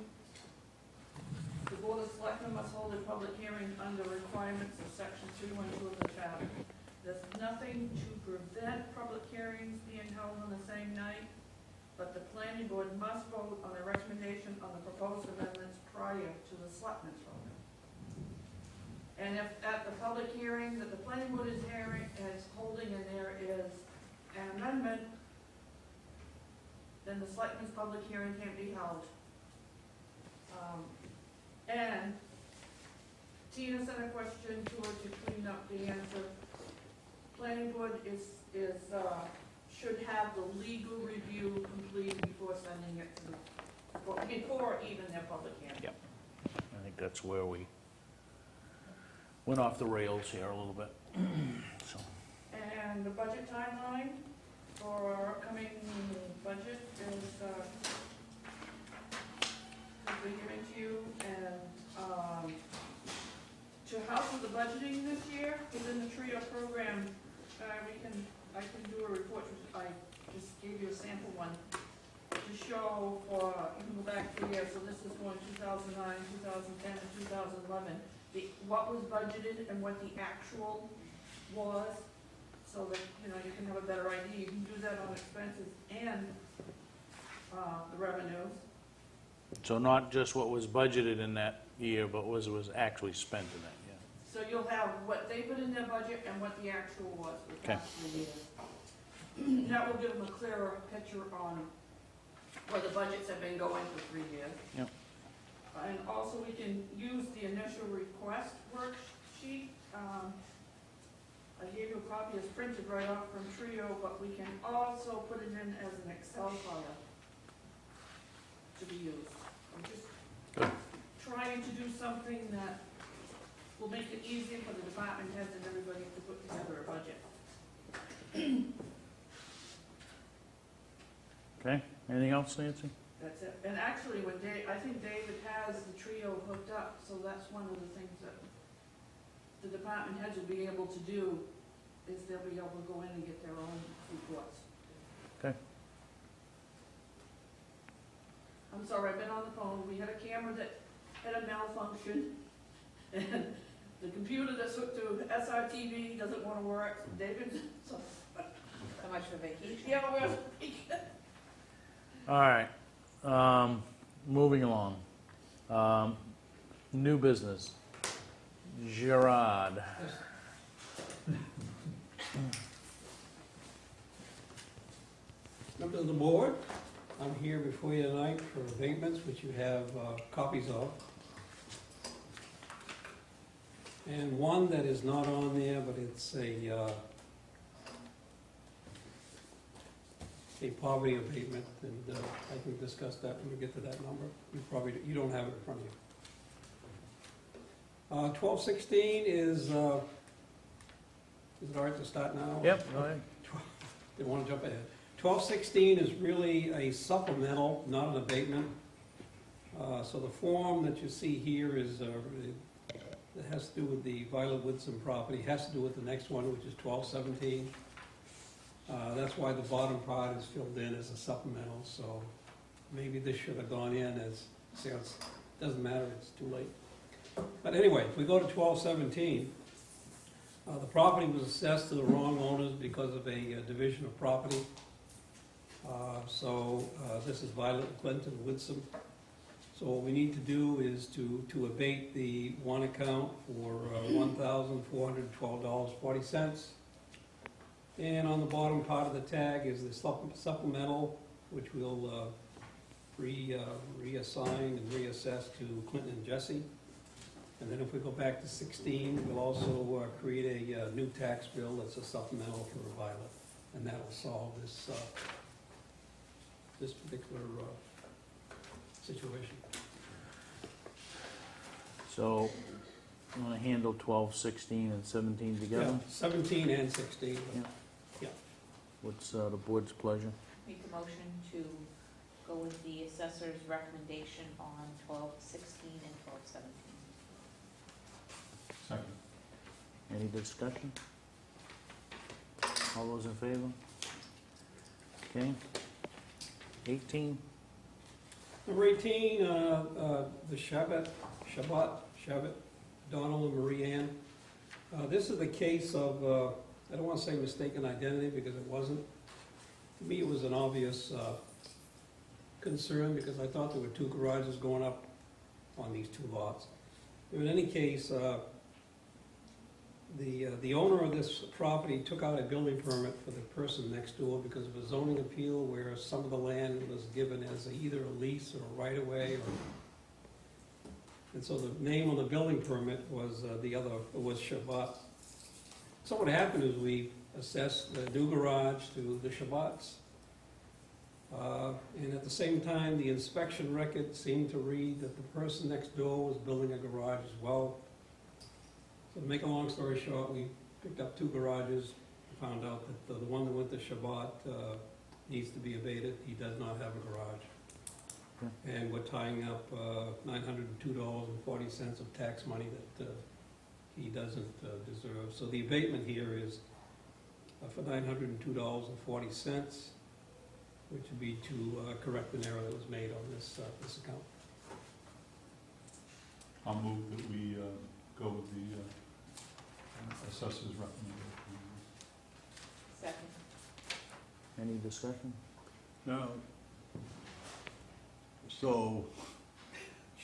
The Board of Selectmen must hold a public hearing under requirements of section 312 of the charter. There's nothing to prevent public hearings being held on the same night, but the planning board must vote on a recommendation on the proposed amendments prior to the selectmen's vote. And if at the public hearing that the planning board is holding and there is an amendment, then the selectmen's public hearing can't be held. And Tina sent a question to her to clean up the answer. Planning board should have the legal review completed before sending it to before even their public hearing. Yep. I think that's where we went off the rails here a little bit. So. And the budget timeline for our upcoming budget is been given to you, and to help with the budgeting this year, within the TRIO program, I can do a report, I just gave you a sample one, to show for, you can go back 3 years, so this is going 2009, 2010, and 2011, what was budgeted and what the actual was, so that, you know, you can have a better idea. You can do that on expenses and the revenues. So not just what was budgeted in that year, but was actually spent in that year. So you'll have what they put in their budget and what the actual was for the Okay. past 3 years. That will give them a clearer picture on where the budgets have been going for 3 years. Yep. And also we can use the initial request worksheet. I gave you a copy as printed right off from TRIO, but we can also put it in as an Excel file to be used. I'm just Good. trying to do something that will make it easier for the department heads and everybody to put together a budget. Okay, anything else, Nancy? That's it. And actually, when I think David has the trio hooked up, so that's one of the things that the department heads will be able to do, is they'll be able to go in and get their own reports. Okay. I'm sorry, I've been on the phone, we had a camera that had a malfunction, and the computer that's hooked to SRTV doesn't wanna work, David, so, So much for vacation. yeah, we're, All right, moving along. New business. Gerard. Members of the board, I'm here before you tonight for abatements, which you have copies of. And one that is not on there, but it's a poverty abatement, and I can discuss that when we get to that number. You don't have it in front of you. 1216 is it all right to start now? Yep, go ahead. Didn't want to jump ahead. 1216 is really a supplemental, not an abatement. So the form that you see here is, it has to do with the Violet Woodson property, has to do with the next one, which is 1217. That's why the bottom part is filled in as a supplemental, so maybe this should have gone in as, see, it doesn't matter, it's too late. But anyway, if we go to 1217, the property was assessed to the wrong owners because of a division of property. This is Violet, Clinton, Woodson. So what we need to do is to abate the one account for $1,412.40. And on the bottom part of the tag is the supplemental, which we'll reassign and reassess to Clinton and Jesse. And then if we go back to 16, we'll also create a new tax bill that's a supplemental for Violet, and that'll solve this particular situation. So, you want to handle 12, 16, and 17 together? Yeah, 17 and 16. What's the board's pleasure? Make a motion to go with the assessor's recommendation on 1216 and 1217. Second. Any discussion? All those in favor? Okay. 18? Number 18, the Shabbat, Donald and Marie Ann. This is the case of, I don't want to say mistaken identity because it wasn't. To me, it was an obvious concern because I thought there were two garages going up on these two lots. In any case, the owner of this property took out a building permit for the person next door because of a zoning appeal where some of the land was given as either a lease or a right-of-way. And so the name on the building permit was was Shabbat. So what happened is we assessed the new garage to the Shabbats. And at the same time, the inspection record seemed to read that the person next door was building a garage as well. So to make a long story short, we picked up two garages, found out that the one that went to Shabbat needs to be abated. He does not have a garage. Okay. And we're tying up $902.40 of tax money that he doesn't deserve. So the abatement here is for $902.40, which would be to correct an error that was made on this account. I'll move that we go with the assessor's recommendation. Second. Any discussion? Now, so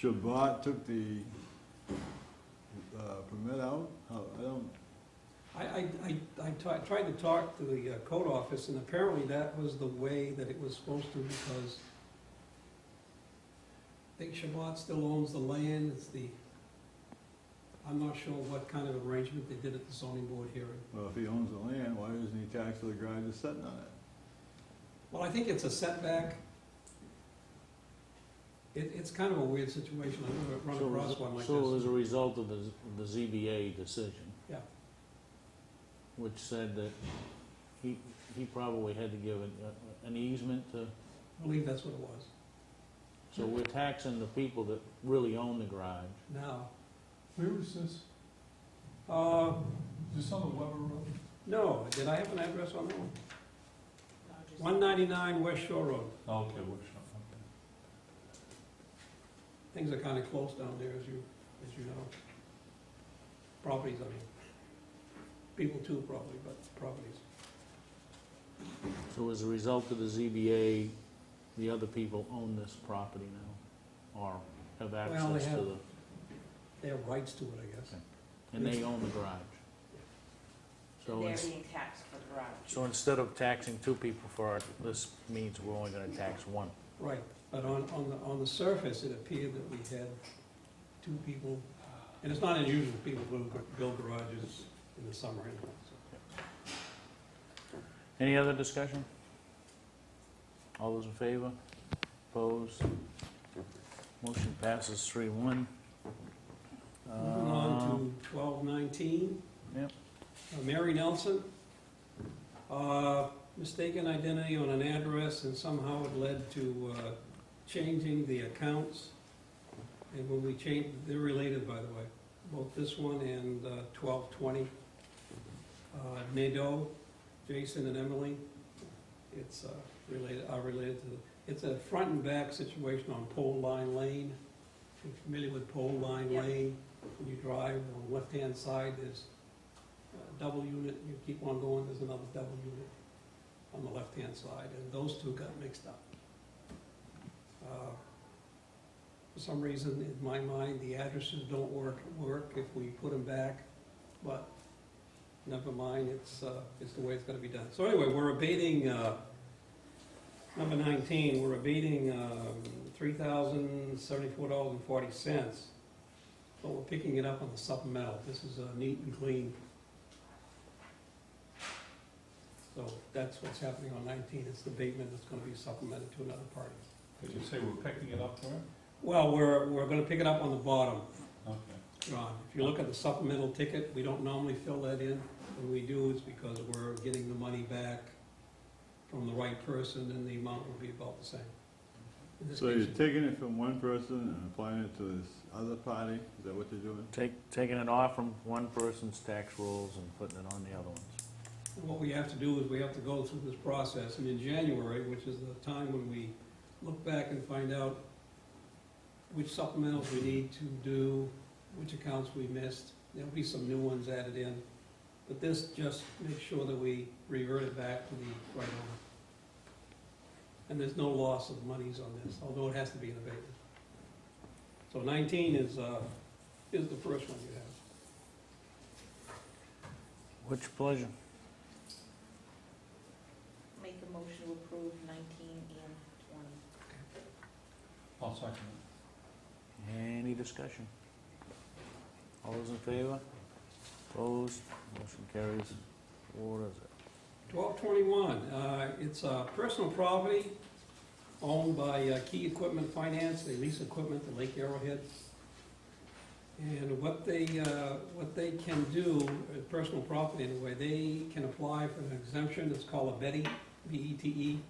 Shabbat took the permit out? How, I don't, tried to talk to the code office, and apparently that was the way that it was supposed to, because I think Shabbat still owns the land. I'm not sure what kind of arrangement they did at the zoning board hearing. well, if he owns the land, why isn't he taxed for the garage that's sitting on it? Well, I think it's a setback. It's kind of a weird situation. I've never run across one like this. So as a result of the ZBA decision? Yeah. Which said that he probably had to give an easement to, I believe that's what it was. So we're taxing the people that really own the garage. now. Where is this? Uh, Is this on the Weber Road? no, did I have an address on that one? No, just- 199 West Shore Road. Oh, okay, workshop, okay. Things are kind of close down there, as you know. Properties, I mean. People too, probably, but properties. So as a result of the ZBA, the other people own this property now, or have Well, they access to have- the, They have rights to it, I guess. and they own the garage. So They're it's, being taxed for the garage. so instead of taxing two people for it, this means we're only gonna tax one. Right, but on the surface, it appeared that we had two people, and it's not unusual for people to build garages in the summer anyway, so. Any other discussion? All those in favor? Opposed? Motion passes 3-1. Moving on to 1219. Yep. Mary Nelson, mistaken identity on an address, and somehow it led to changing the accounts. And when we changed, they're related, by the way, both this one and 1220. Nadeau, Jason and Emily, it's related to, it's a front and back situation on Pole Line Lane. If you're familiar with Pole Line Yep. Lane, when you drive on the left-hand side, there's a double unit, you keep on going, there's another double unit on the left-hand side, and those two got mixed up. For some reason, in my mind, the addresses don't work if we put them back, but never mind, it's the way it's gonna be done. So anyway, we're abating, number 19, we're abating $3,074.40, but we're picking it up on the supplemental. This is neat and clean. So that's what's happening on 19, it's the abatement that's gonna be supplemented to another party. Did you say we're picking it up where? Well, we're gonna pick it up on the bottom, Okay. John. If you look at the supplemental ticket, we don't normally fill that in. When we do, it's because we're getting the money back from the right person, and the amount will be about the same. In this So you're case, taking it from one person and applying it to this other party? Is that what you're doing? Taking it off from one person's tax rolls and putting it on the other ones. what we have to do is we have to go through this process, and in January, which is the time when we look back and find out which supplementals we need to do, which accounts we missed. There'll be some new ones added in, but this just makes sure that we revert it back to the right owner. And there's no loss of monies on this, although it has to be an abatement. So 19 is the first one you have. Which pleasure? Make a motion to approve 19 and 20. I'll second it. Any discussion? All those in favor? Opposed? Motion carries. What is it? 1221, it's personal property owned by Key Equipment Finance. They lease equipment to Lake Arrowhead. And what they can do, personal property anyway, they can apply for an exemption. It's called a BETE, B-E-T-E.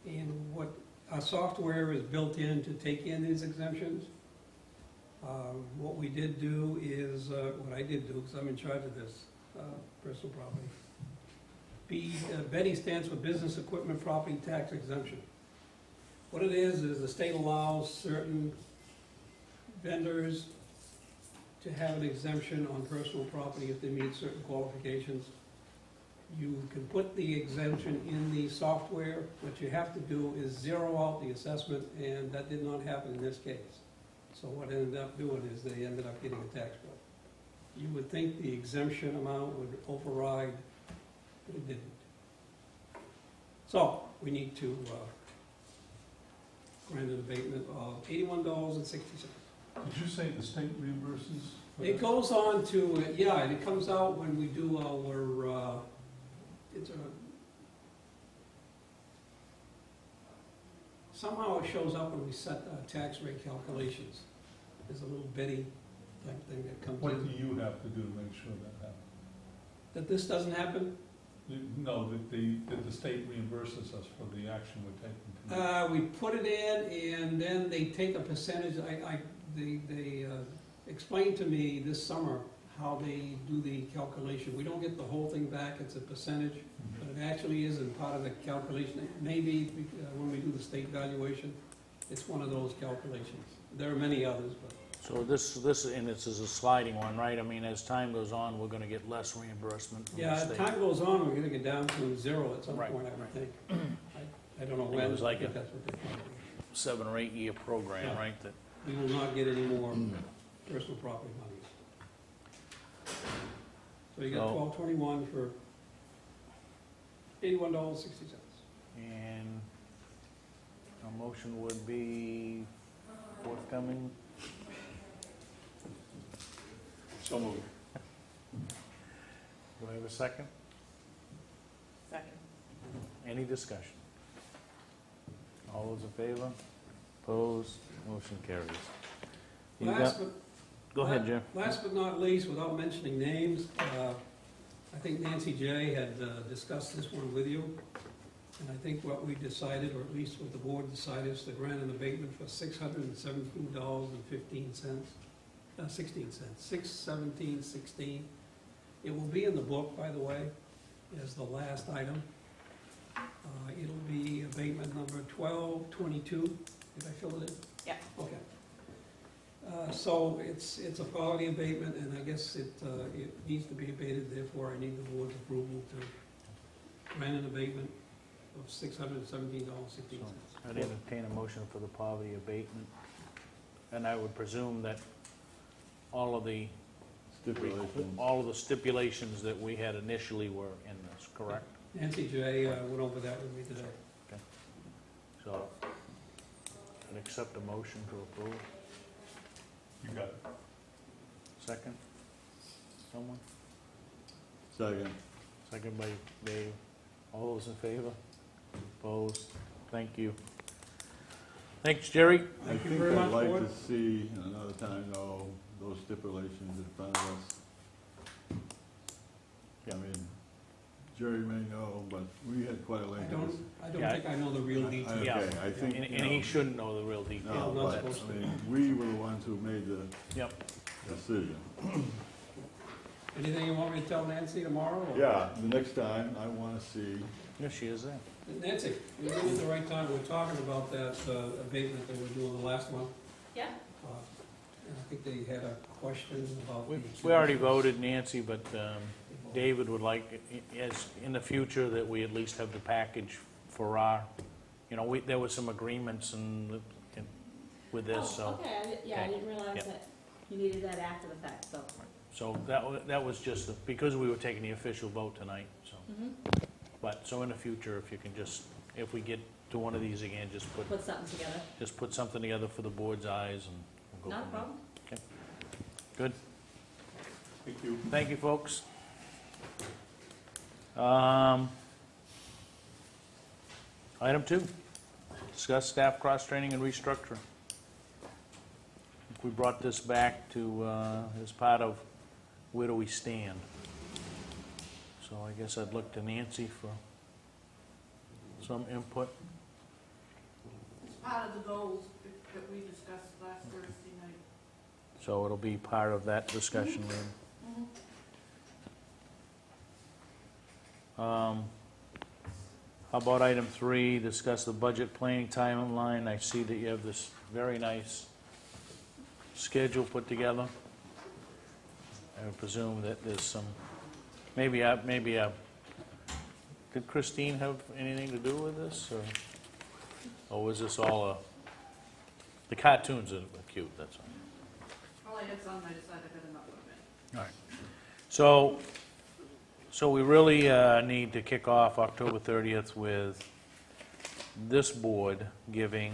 And what our software is built in to take in these exemptions. What we did do is, what I did do, because I'm in charge of this personal property. BETE stands for Business Equipment Property Tax Exemption. What it is the state allows certain vendors to have an exemption on personal property if they meet certain qualifications. You can put the exemption in the software. What you have to do is zero out the assessment, and that did not happen in this case. So what it ended up doing is they ended up getting a tax bill. You would think the exemption amount would override, but it didn't. So we need to grant an abatement of $81.60. Did you say the state reimburses? for It that? goes on to, yeah, and it comes out when we do our, somehow it shows up when we set tax rate calculations. There's a little Betty type thing that comes What in. do you have to do to make sure that happens? That this doesn't happen, No, that the state reimburses us for the action we're taking tonight. We put it in, and then they take a percentage. They explained to me this summer how they do the calculation. We don't get the whole thing back, it's a percentage, but it actually isn't part of the calculation. Maybe when we do the state valuation, it's one of those calculations. There are many others, but. So this is a sliding one, right? I mean, as time goes on, we're gonna get less reimbursement from the Yeah, as state. time goes on, we're gonna get down to zero at some Right, point, I would think. I don't know I think when, it was like I think a- that's what they're trying to do. 7 or 8 year program, Yeah. right? That, We will not get any more personal property monies. So you got So- $12.21 for $81.60. and a motion would be forthcoming. So moved. Do I have a second? Second. Any discussion? All those in favor? Opposed? Motion carries. You Last got- but Go ahead, Jim. Last but not least, without mentioning names, I think Nancy J. had discussed this one with you. And I think what we decided, or at least what the board decided, is to grant an abatement for $617.15, 16 cents, $617.16. It will be in the book, by the way, as the last item. It'll be abatement number 1222. Did I fill it in? Yeah. Okay. So it's a quality abatement, and I guess it needs to be abated, therefore I need the board's approval to grant an abatement of $617.16. I'd entertain a motion for the poverty abatement. And I would presume that all of the stipulations that we had initially were in this, correct? Nancy J. Went over that with me today. So, I'd accept a motion to approve. You got it. Second? Someone? Second. Second by Dave. All those in favor? Opposed? Thank you. Thanks, Jerry. I Thank you think very I'd much, like board. to see another time, though, those stipulations in front of us. I mean, Jerry may know, but we had quite a I lengthy. don't Yeah. think I know the real details. Yeah. Okay, I think, And you he know, shouldn't know the real details. no, not but, supposed to. I mean, we were the ones who made the Yep. decision. Anything you want me to tell Nancy tomorrow? or- Yeah, the next time, I wanna see, Yes, she is there. Nancy, you're in at the right time. We're talking about that abatement that we're doing the last one. Yeah. And I think they had a question about. We the- we already voted, Nancy, but David would like, as, in the future, that we at least have the package for our, there was some agreements with this, so. Oh, okay, yeah, I Okay. didn't realize Yeah. that you needed that after the fact, so. So that was just, because we were taking the official vote tonight, so. But, so in the future, if you can just, if we get to one of these again, just Put something together, put something together for the board's eyes and we'll go not a from there. problem. Good. Thank you. Thank you, folks. Item 2, discuss staff cross-training and restructuring. We brought this back to, as part of where do we stand. So I guess I'd look to Nancy for some input. It's part of the goals that we discussed last Thursday night. So it'll be part of that discussion then. How about item 3, discuss the budget planning timeline? I see that you have this very nice schedule put together. I would presume that there's some, maybe, did Christine have anything to do with this, or was this all the cartoons are cute, that's all. All I had on my side, I got enough of it. All right. So we really need to kick off October 30th with this board giving,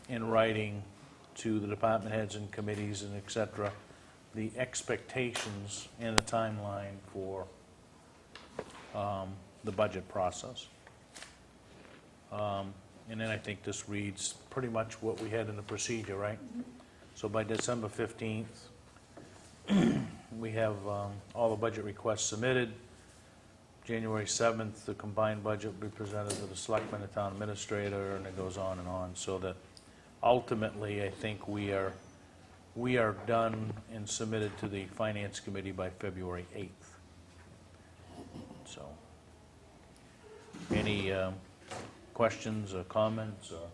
in writing to the department heads and committees and et cetera, the expectations and the timeline for the budget process. And then I think this reads pretty much what we had in the procedure, right? So by December 15th, we have all the budget requests submitted. January 7th, the combined budget will be presented to the Selectmen and Town Administrator, and it goes on and on, so that ultimately, I think we are done and submitted to the Finance Committee by February 8th. So, any questions or comments, or?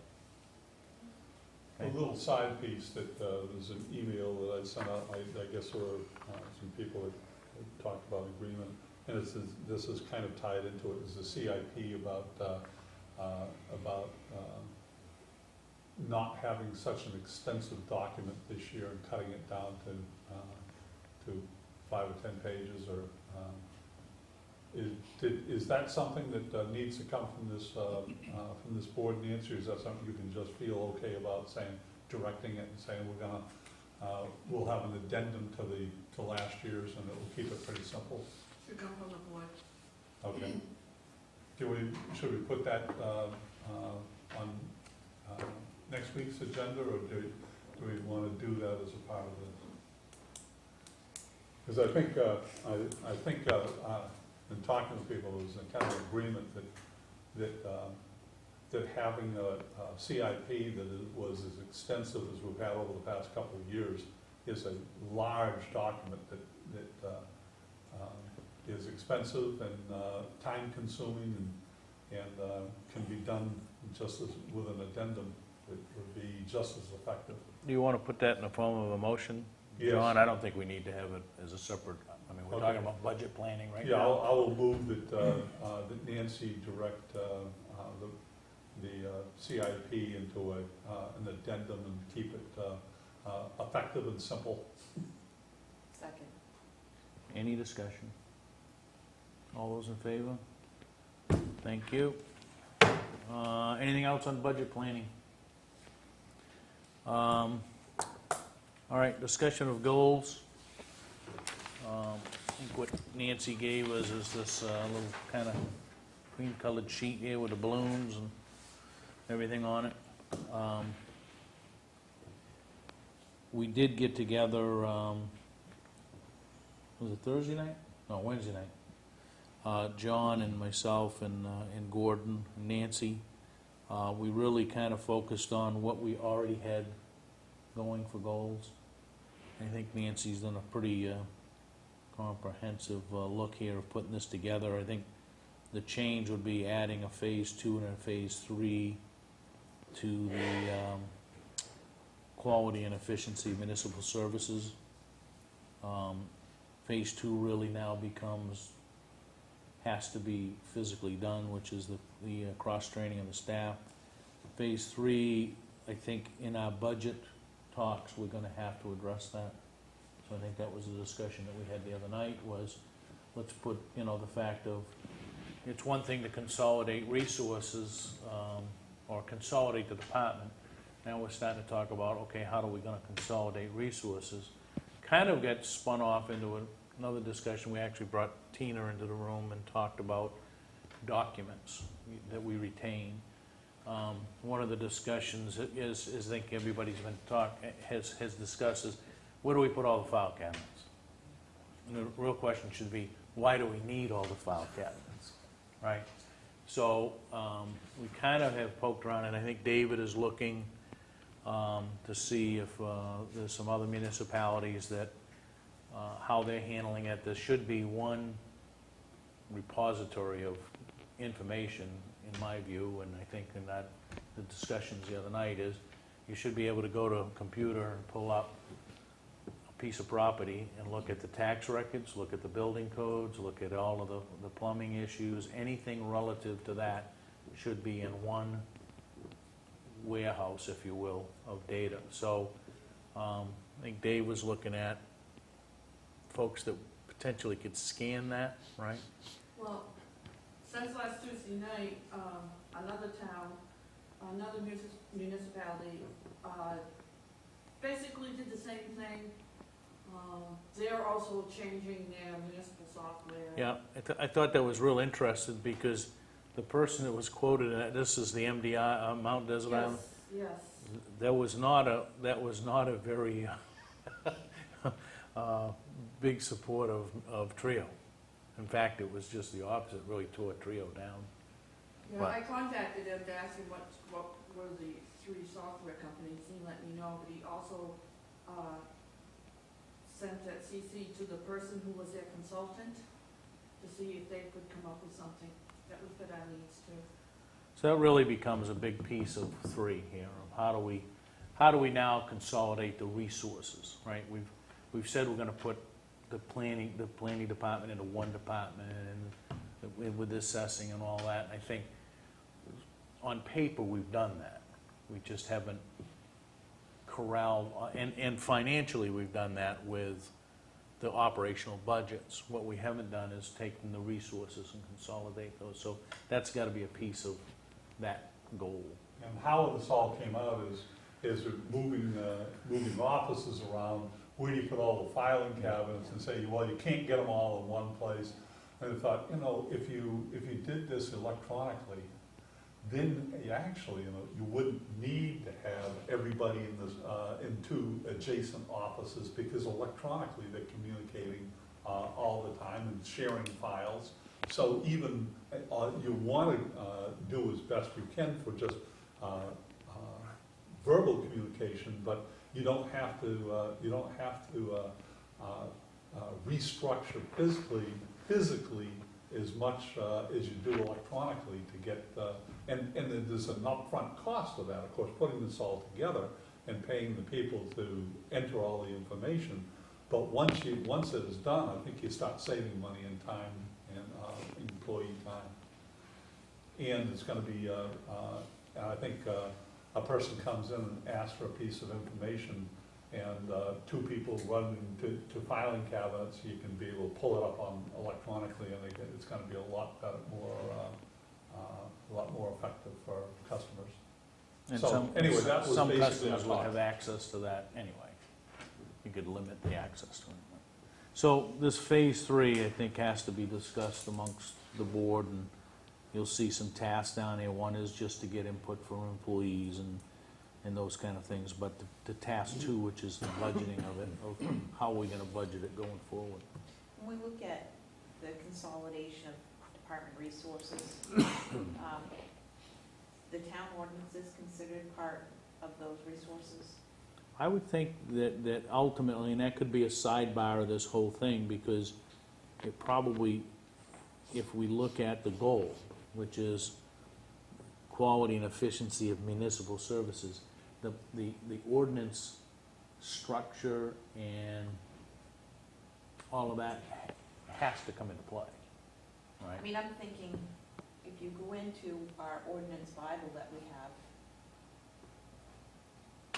A little side piece that, there's an email that I sent out, I guess there were some people that talked about agreement, and this is kind of tied into it, is the CIP about not having such an extensive document this year and cutting it down to 5 or 10 pages, or is that something that needs to come from this board, Nancy, or is that something you can just feel okay about saying, directing it and saying we'll have an addendum to last year's, and it will keep it pretty simple? Should come from the board. Okay. Should we put that on next week's agenda, or do we want to do that as a part of this? Because I think in talking to people, there's a kind of agreement that having a CIP that was as extensive as we've had over the past couple of years is a large document that is expensive and time-consuming, and can be done just as with an addendum. It would be just as effective. Do you want to put that in the form of a motion? Yes. John, I don't think we need to have it as a separate, I mean, we're Okay. talking about budget planning right Yeah, now. I will move that Nancy direct the CIP into an addendum and keep it effective and simple. Second. Any discussion? All those in favor? Thank you. Anything else on budget planning? All right, discussion of goals. I think what Nancy gave us is this little kind of cream-colored sheet here with the balloons and everything on it. We did get together, was it Thursday night? No, Wednesday night. John and myself and Gordon and Nancy. We really kind of focused on what we already had going for goals. I think Nancy's done a pretty comprehensive look here of putting this together. I think the change would be adding a phase 2 and a phase 3 to the quality and efficiency of municipal services. Phase 2 really now has to be physically done, which is the cross-training of the staff. Phase 3, I think in our budget talks, we're gonna have to address that. So I think that was the discussion that we had the other night, was let's put, the fact of, it's one thing to consolidate resources, or consolidate the department. Now we're starting to talk about, okay, how are we gonna consolidate resources? Kind of got spun off into another discussion. We actually brought Tina into the room and talked about documents that we retain. One of the discussions is I think everybody's has discussed is, where do we put all the file cabinets? And the real question should be, why do we need all the file cabinets, right? So we kind of have poked around, and I think David is looking to see if there's some other municipalities that, how they're handling it. There should be one repository of information, in my view, and I think in that, the discussions the other night is, you should be able to go to a computer and pull up a piece of property and look at the tax records, look at the building codes, look at all of the plumbing issues, anything relative to that should be in one warehouse, if you will, of data. So I think Dave was looking at folks that potentially could scan that, right? Well, since last Tuesday night, another town, another municipality, basically did the same thing. They're also changing their municipal software. Yeah, I thought that was real interesting, because the person that was quoted, this is the MDI, Mount Desert Island. Yes, That was not a very big support of Trio. In fact, it was just the opposite, really tore Trio down. Yeah, But- I contacted him to ask him what were the 3 software companies, he let me know, but he also, sent that CC to the person who was their consultant to see if they could come up with something that would fit our needs too. So that really becomes a big piece of 3 here, of how do we now consolidate the resources, right? We've said we're gonna put the planning department into one department, and with assessing and all that, and I think on paper, we've done that. We just haven't corralled, and financially, we've done that with the operational budgets. What we haven't done is taken the resources and consolidate those, so that's gotta be a piece of that goal. And how this all came out is moving offices around, where do you put all the filing cabinets, and say, well, you can't get them all in one place. And I thought, if you did this electronically, then you wouldn't need to have everybody in 2 adjacent offices, because electronically they're communicating all the time and sharing files. So even you want to do as best you can for just verbal communication, but you don't have to restructure physically as much as you do electronically to get, and there's an upfront cost of that, of course, putting this all together and paying the people to enter all the information. But once it is done, I think you start saving money and time and employee time. And it's gonna be, I think a person comes in and asks for a piece of information, and 2 people run to filing cabinets, you can be able to pull it up on electronically, and it's gonna be a lot better, a lot more effective for customers. And So, anyway, that was some basically customers our would thought. have access to that anyway. You could limit the access to it. So this phase 3, I think, has to be discussed amongst the board, and you'll see some tasks down there. One is just to get input from employees and those kind of things, but the task 2, which is the budgeting of it, of how are we gonna budget it going forward? When we look at the consolidation of department resources, the town ordinance is considered part of those resources. I would think that ultimately, and that could be a sidebar of this whole thing, because it probably, if we look at the goal, which is quality and efficiency of municipal services, the ordinance structure and all of that has to come into play, right? I mean, I'm thinking, if you go into our ordinance Bible that we have,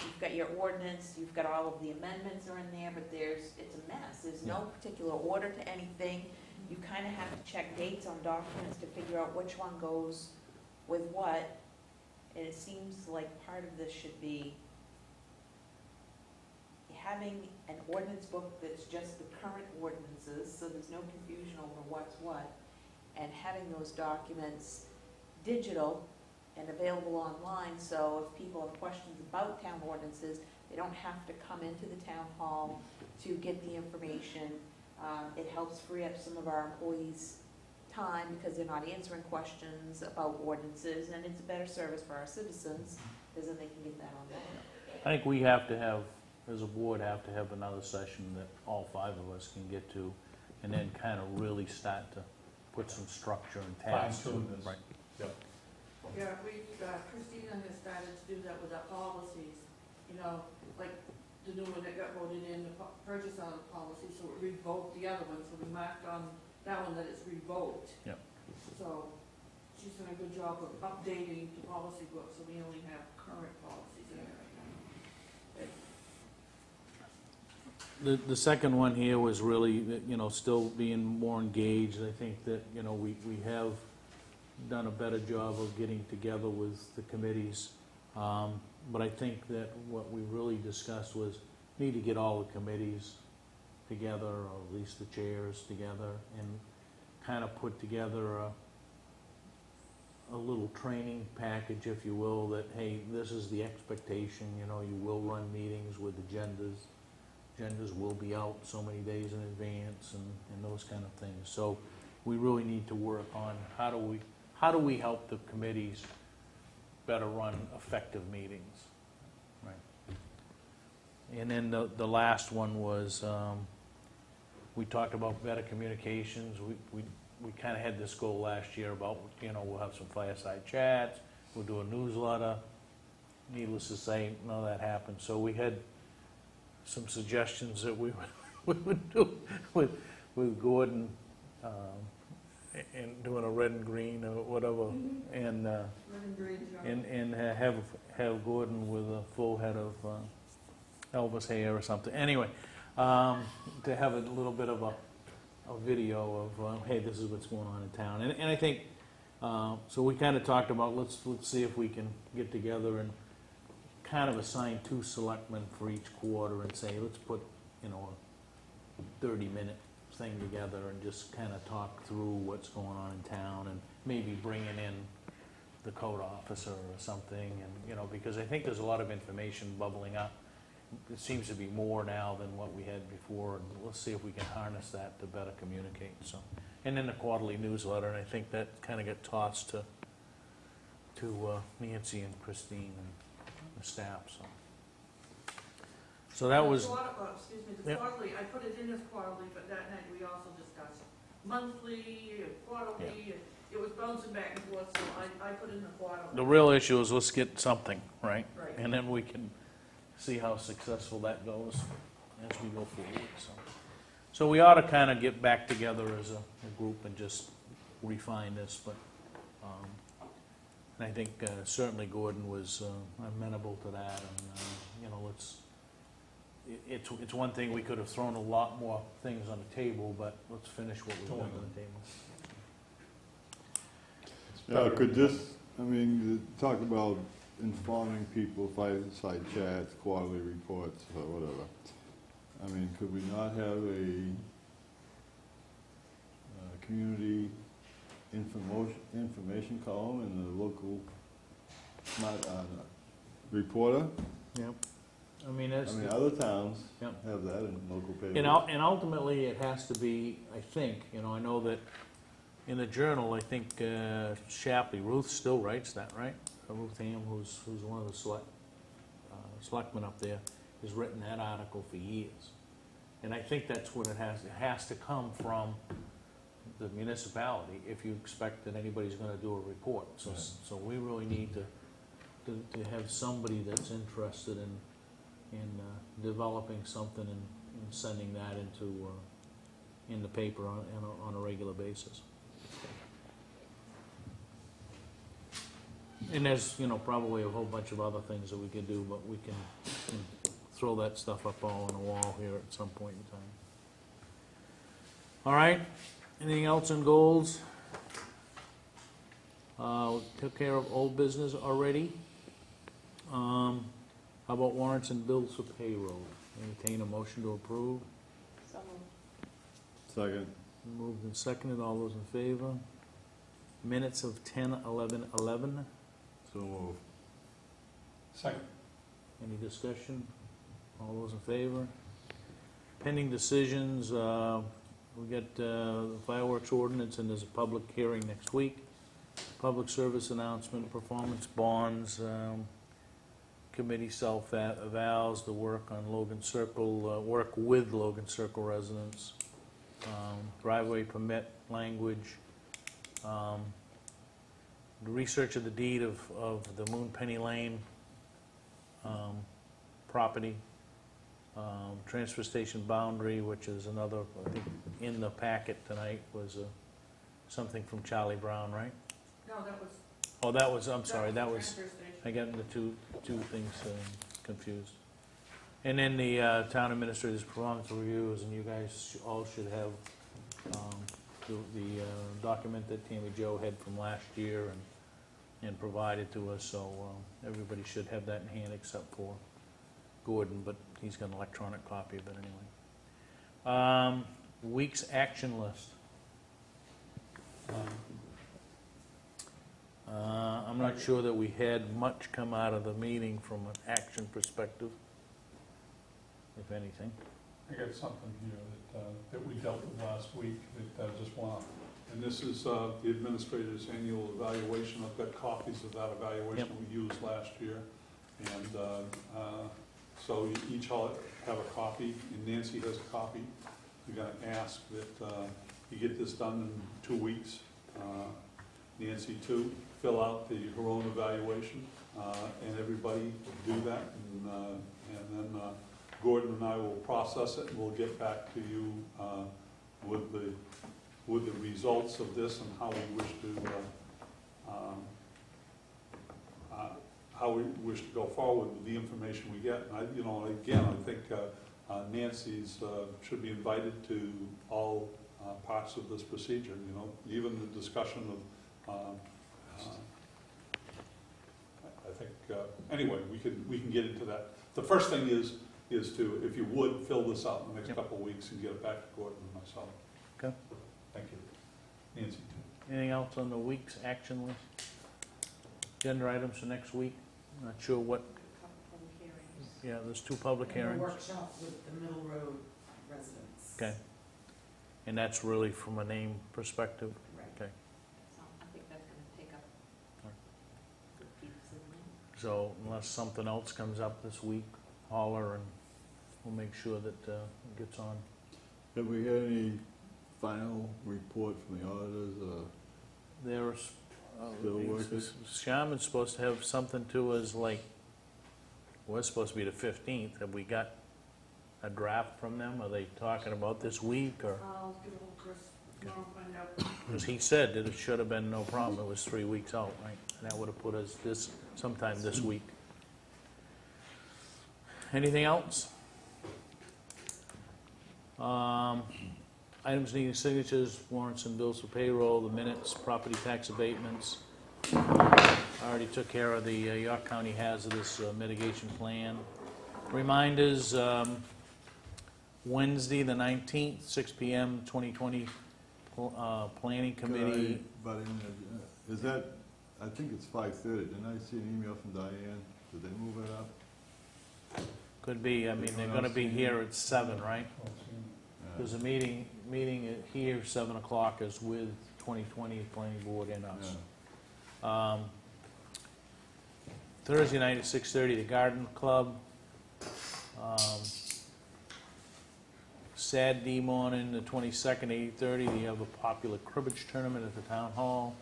you've got your ordinance, you've got all of the amendments are in there, but it's a mess. There's no particular order to anything. You kind of have to check dates on documents to figure out which one goes with what. And it seems like part of this should be having an ordinance book that's just the current ordinances, so there's no confusion over what's what, and having those documents digital and available online, so if people have questions about town ordinances, they don't have to come into the town hall to get the information. It helps free up some of our employees' time, because they're not answering questions about ordinances, and it's a better service for our citizens, because then they can get that online. I think we have to have, as a board, have to have another session that all 5 of us can get to, and then kind of really start to put some structure and tasks. Fine-tune this. Right. Yep. Yeah, Christina has started to do that with our policies, like the new one that got voted in, the purchase order policy, so it revoked the other one, so we marked on that one that it's revoked. Yep. So she's done a good job of updating the policy book, so we only have current policies in there right now. The second one here was really, still being more engaged. I think that, we have done a better job of getting together with the committees. But I think that what we really discussed was need to get all the committees together, or at least the chairs together, and kind of put together a little training package, if you will, that, hey, this is the expectation, you will run meetings with agendas. Agendas will be out so many days in advance and those kind of things. So we really need to work on how do we help the committees better run effective meetings. Right. And then the last one was, we talked about better communications. We kind of had this goal last year about, we'll have some fireside chats, we'll do a newsletter. Needless to say, none of that happened. So we had some suggestions that we would do with Gordon, and doing a red and green or whatever, and Red and green, John. and have Gordon with a full head of Elvis hair or something. Anyway, to have a little bit of a video of, hey, this is what's going on in town. And I think, so we kind of talked about, let's see if we can get together and kind of assign 2 selectmen for each quarter and say, let's put, a 30-minute thing together and just kind of talk through what's going on in town, and maybe bringing in the code officer or something, and, because I think there's a lot of information bubbling up. It seems to be more now than what we had before, and let's see if we can harness that to better communicate, so. And then the quarterly newsletter, and I think that kind of got tossed to Nancy and Christine and the staff, so. So that was, Excuse me, the Yep. quarterly, I put it in as quarterly, but that night we also discussed monthly, quarterly, and it was bouncing back and forth, so I put in the quarterly. the real issue is let's get something, right? Right. And then we can see how successful that goes as we go forward, so. So we ought to kind of get back together as a group and just refine this, but, and I think certainly Gordon was amenable to that, and, it's one thing, we could have thrown a lot more things on the table, but let's finish what we have on the table. Yeah, could this, talk about informing people, fireside chats, quarterly reports, or whatever. Could we not have a community information column in the local reporter? Yep. That's. Other towns Yep. have that in local papers. And ultimately, it has to be, I think, I know that in the Journal, I think Shapley, Ruth still writes that, right? Ruth Ham, who's one of the selectmen up there, has written that article for years. And I think that's what it has to come from the municipality if you expect that anybody's gonna do a report. So, Right. so we really need to have somebody that's interested in developing something and sending that in the paper on a regular basis. And there's, probably a whole bunch of other things that we could do, but we can throw that stuff up all on the wall here at some point in time. All right, anything else on goals? Took care of old business already. How about warrants and bills for payroll? Entertain a motion to approve. So moved. Second. Moved and seconded, all those in favor? Minutes of 10/11/11. So moved. Second. Any discussion? All those in favor? Pending decisions, we got the fireworks ordinance, and there's a public hearing next week. Public service announcement, performance bonds, committee self-avows the work on Logan Circle, work with Logan Circle residents, driveway permit language, the research of the deed of the Moon Penny Lane property, transfer station boundary, which is another, I think, in the packet tonight was something from Charlie Brown, right? No, that was. Oh, that was, I'm sorry, that was, Transfer station. I got the two things confused. And then the town administrator's performance reviews, and you guys all should have the document that Tammy Jo had from last year and provided to us, so everybody should have that in hand except for Gordon, but he's got an electronic copy of it anyway. Week's action list. I'm not sure that we had much come out of the meeting from an action perspective, if anything. I got something here that we dealt with last week that I just want to And this is the administrator's annual evaluation. I've got copies of that evaluation we used last year. And so you each all have a copy, and Nancy has a copy. We're gonna ask that you get this done in 2 weeks. Nancy too, fill out her own evaluation, and everybody do that. And then Gordon and I will process it, and we'll get back to you with the results of this and how we wish to go forward with the information we get. And I think Nancy's should be invited to all parts of this procedure. Even the discussion of. I think anyway, we can get into that. The first thing is to, if you would, fill this out in the next couple of weeks and get it back to Gordon and myself. Okay. Thank you. Nancy. Anything else on the week's action list? Agenda items for next week? Not sure what, Couple public hearings. yeah, there's 2 public And a hearings. workshop with the Middle Road residents. Okay. And that's really from a name perspective? Right. Okay. So I think that's gonna take up good pieces of land. So unless something else comes up this week, holler and we'll make sure that it gets on. Have we had any final report from the auditors? There's, Still working? Sharman's supposed to have something to us like, was supposed to be the 15th. Have we got a draft from them? Are they talking about this week or? I'll give a little Chris, tomorrow, find out. Because he said that it should have been no problem. It was 3 weeks out, right? And that would have put us sometime this week. Anything else? Items needing signatures, warrants and bills for payroll, the minutes, property tax abatements. I already took care of the York County hazardous mitigation plan. Reminders, Wednesday, the 19th, 6 PM, 2020 Planning Committee. Is that, I think it's 5:30. Didn't I see an email from Diane? Did they move it up? Could be, I mean, they're gonna be here at 7, right? Yeah. There's a meeting here, 7 o'clock, is with 2020 Planning Board and us. Yeah. Thursday night at 6:30, the Garden Club. Saturday morning, the 22nd, 8:30, you have a popular cribbage tournament at the Town Hall.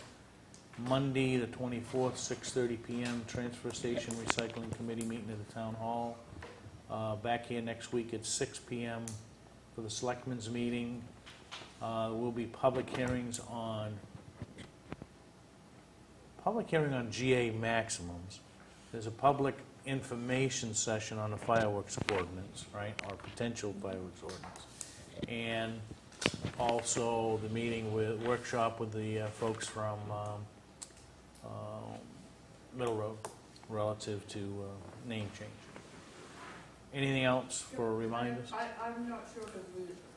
Monday, the 24th, 6:30 PM, Transfer Station Recycling Committee meeting at the Town Hall. Back here next week at 6 PM for the Selectmen's meeting. Will be public hearings on GA maximums. There's a public information session on the fireworks ordinance, right, or potential fireworks ordinance. And also the workshop with the folks from Middle Road relative to name change. Anything else for reminders? I'm not sure, because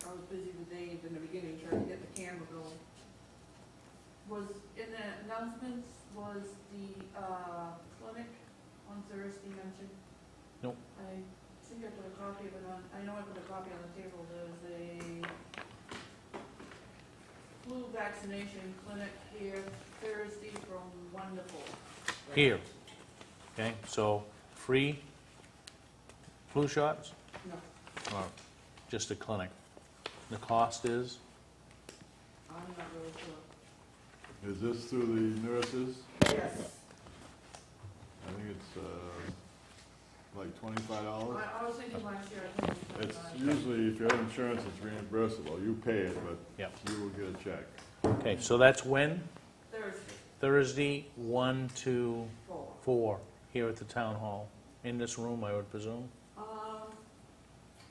I was busy with Dave in the beginning trying to get the camera going. Was, in the announcements, was the clinic on Thursday mentioned? Nope. I think I put a copy of it on, I know I put a copy on the table. There's a flu vaccination clinic here Thursday from 1 to 4. Here. Okay, so free flu shots? No, Or just a clinic? The cost is? I'm not really sure. Is this through the nurses? Yes. I think it's like $25. I was thinking last year, I think it was It's 25. usually, if you have insurance, it's reimbursable. You pay it, but Yep. you will get a check. Okay, so that's when? Thursday, Thursday, 1 to 4. 4, here at the Town Hall. In this room, I would presume?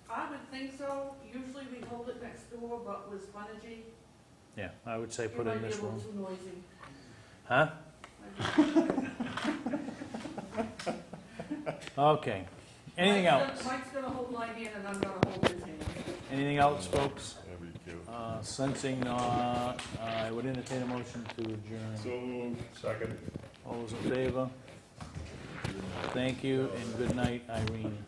I would think so. Usually we hold it next door, but with Funergy, Yeah, I would say it put it in might be a this little room. too noisy. Huh? Okay. Anything else? Mike's gonna hold my hand and I'm gonna hold his hand. Anything else, folks? That'd be cute. Sensing not, I would entertain a motion to adjourn. So moved. Second. All those in favor? Thank you, and good night, Irene.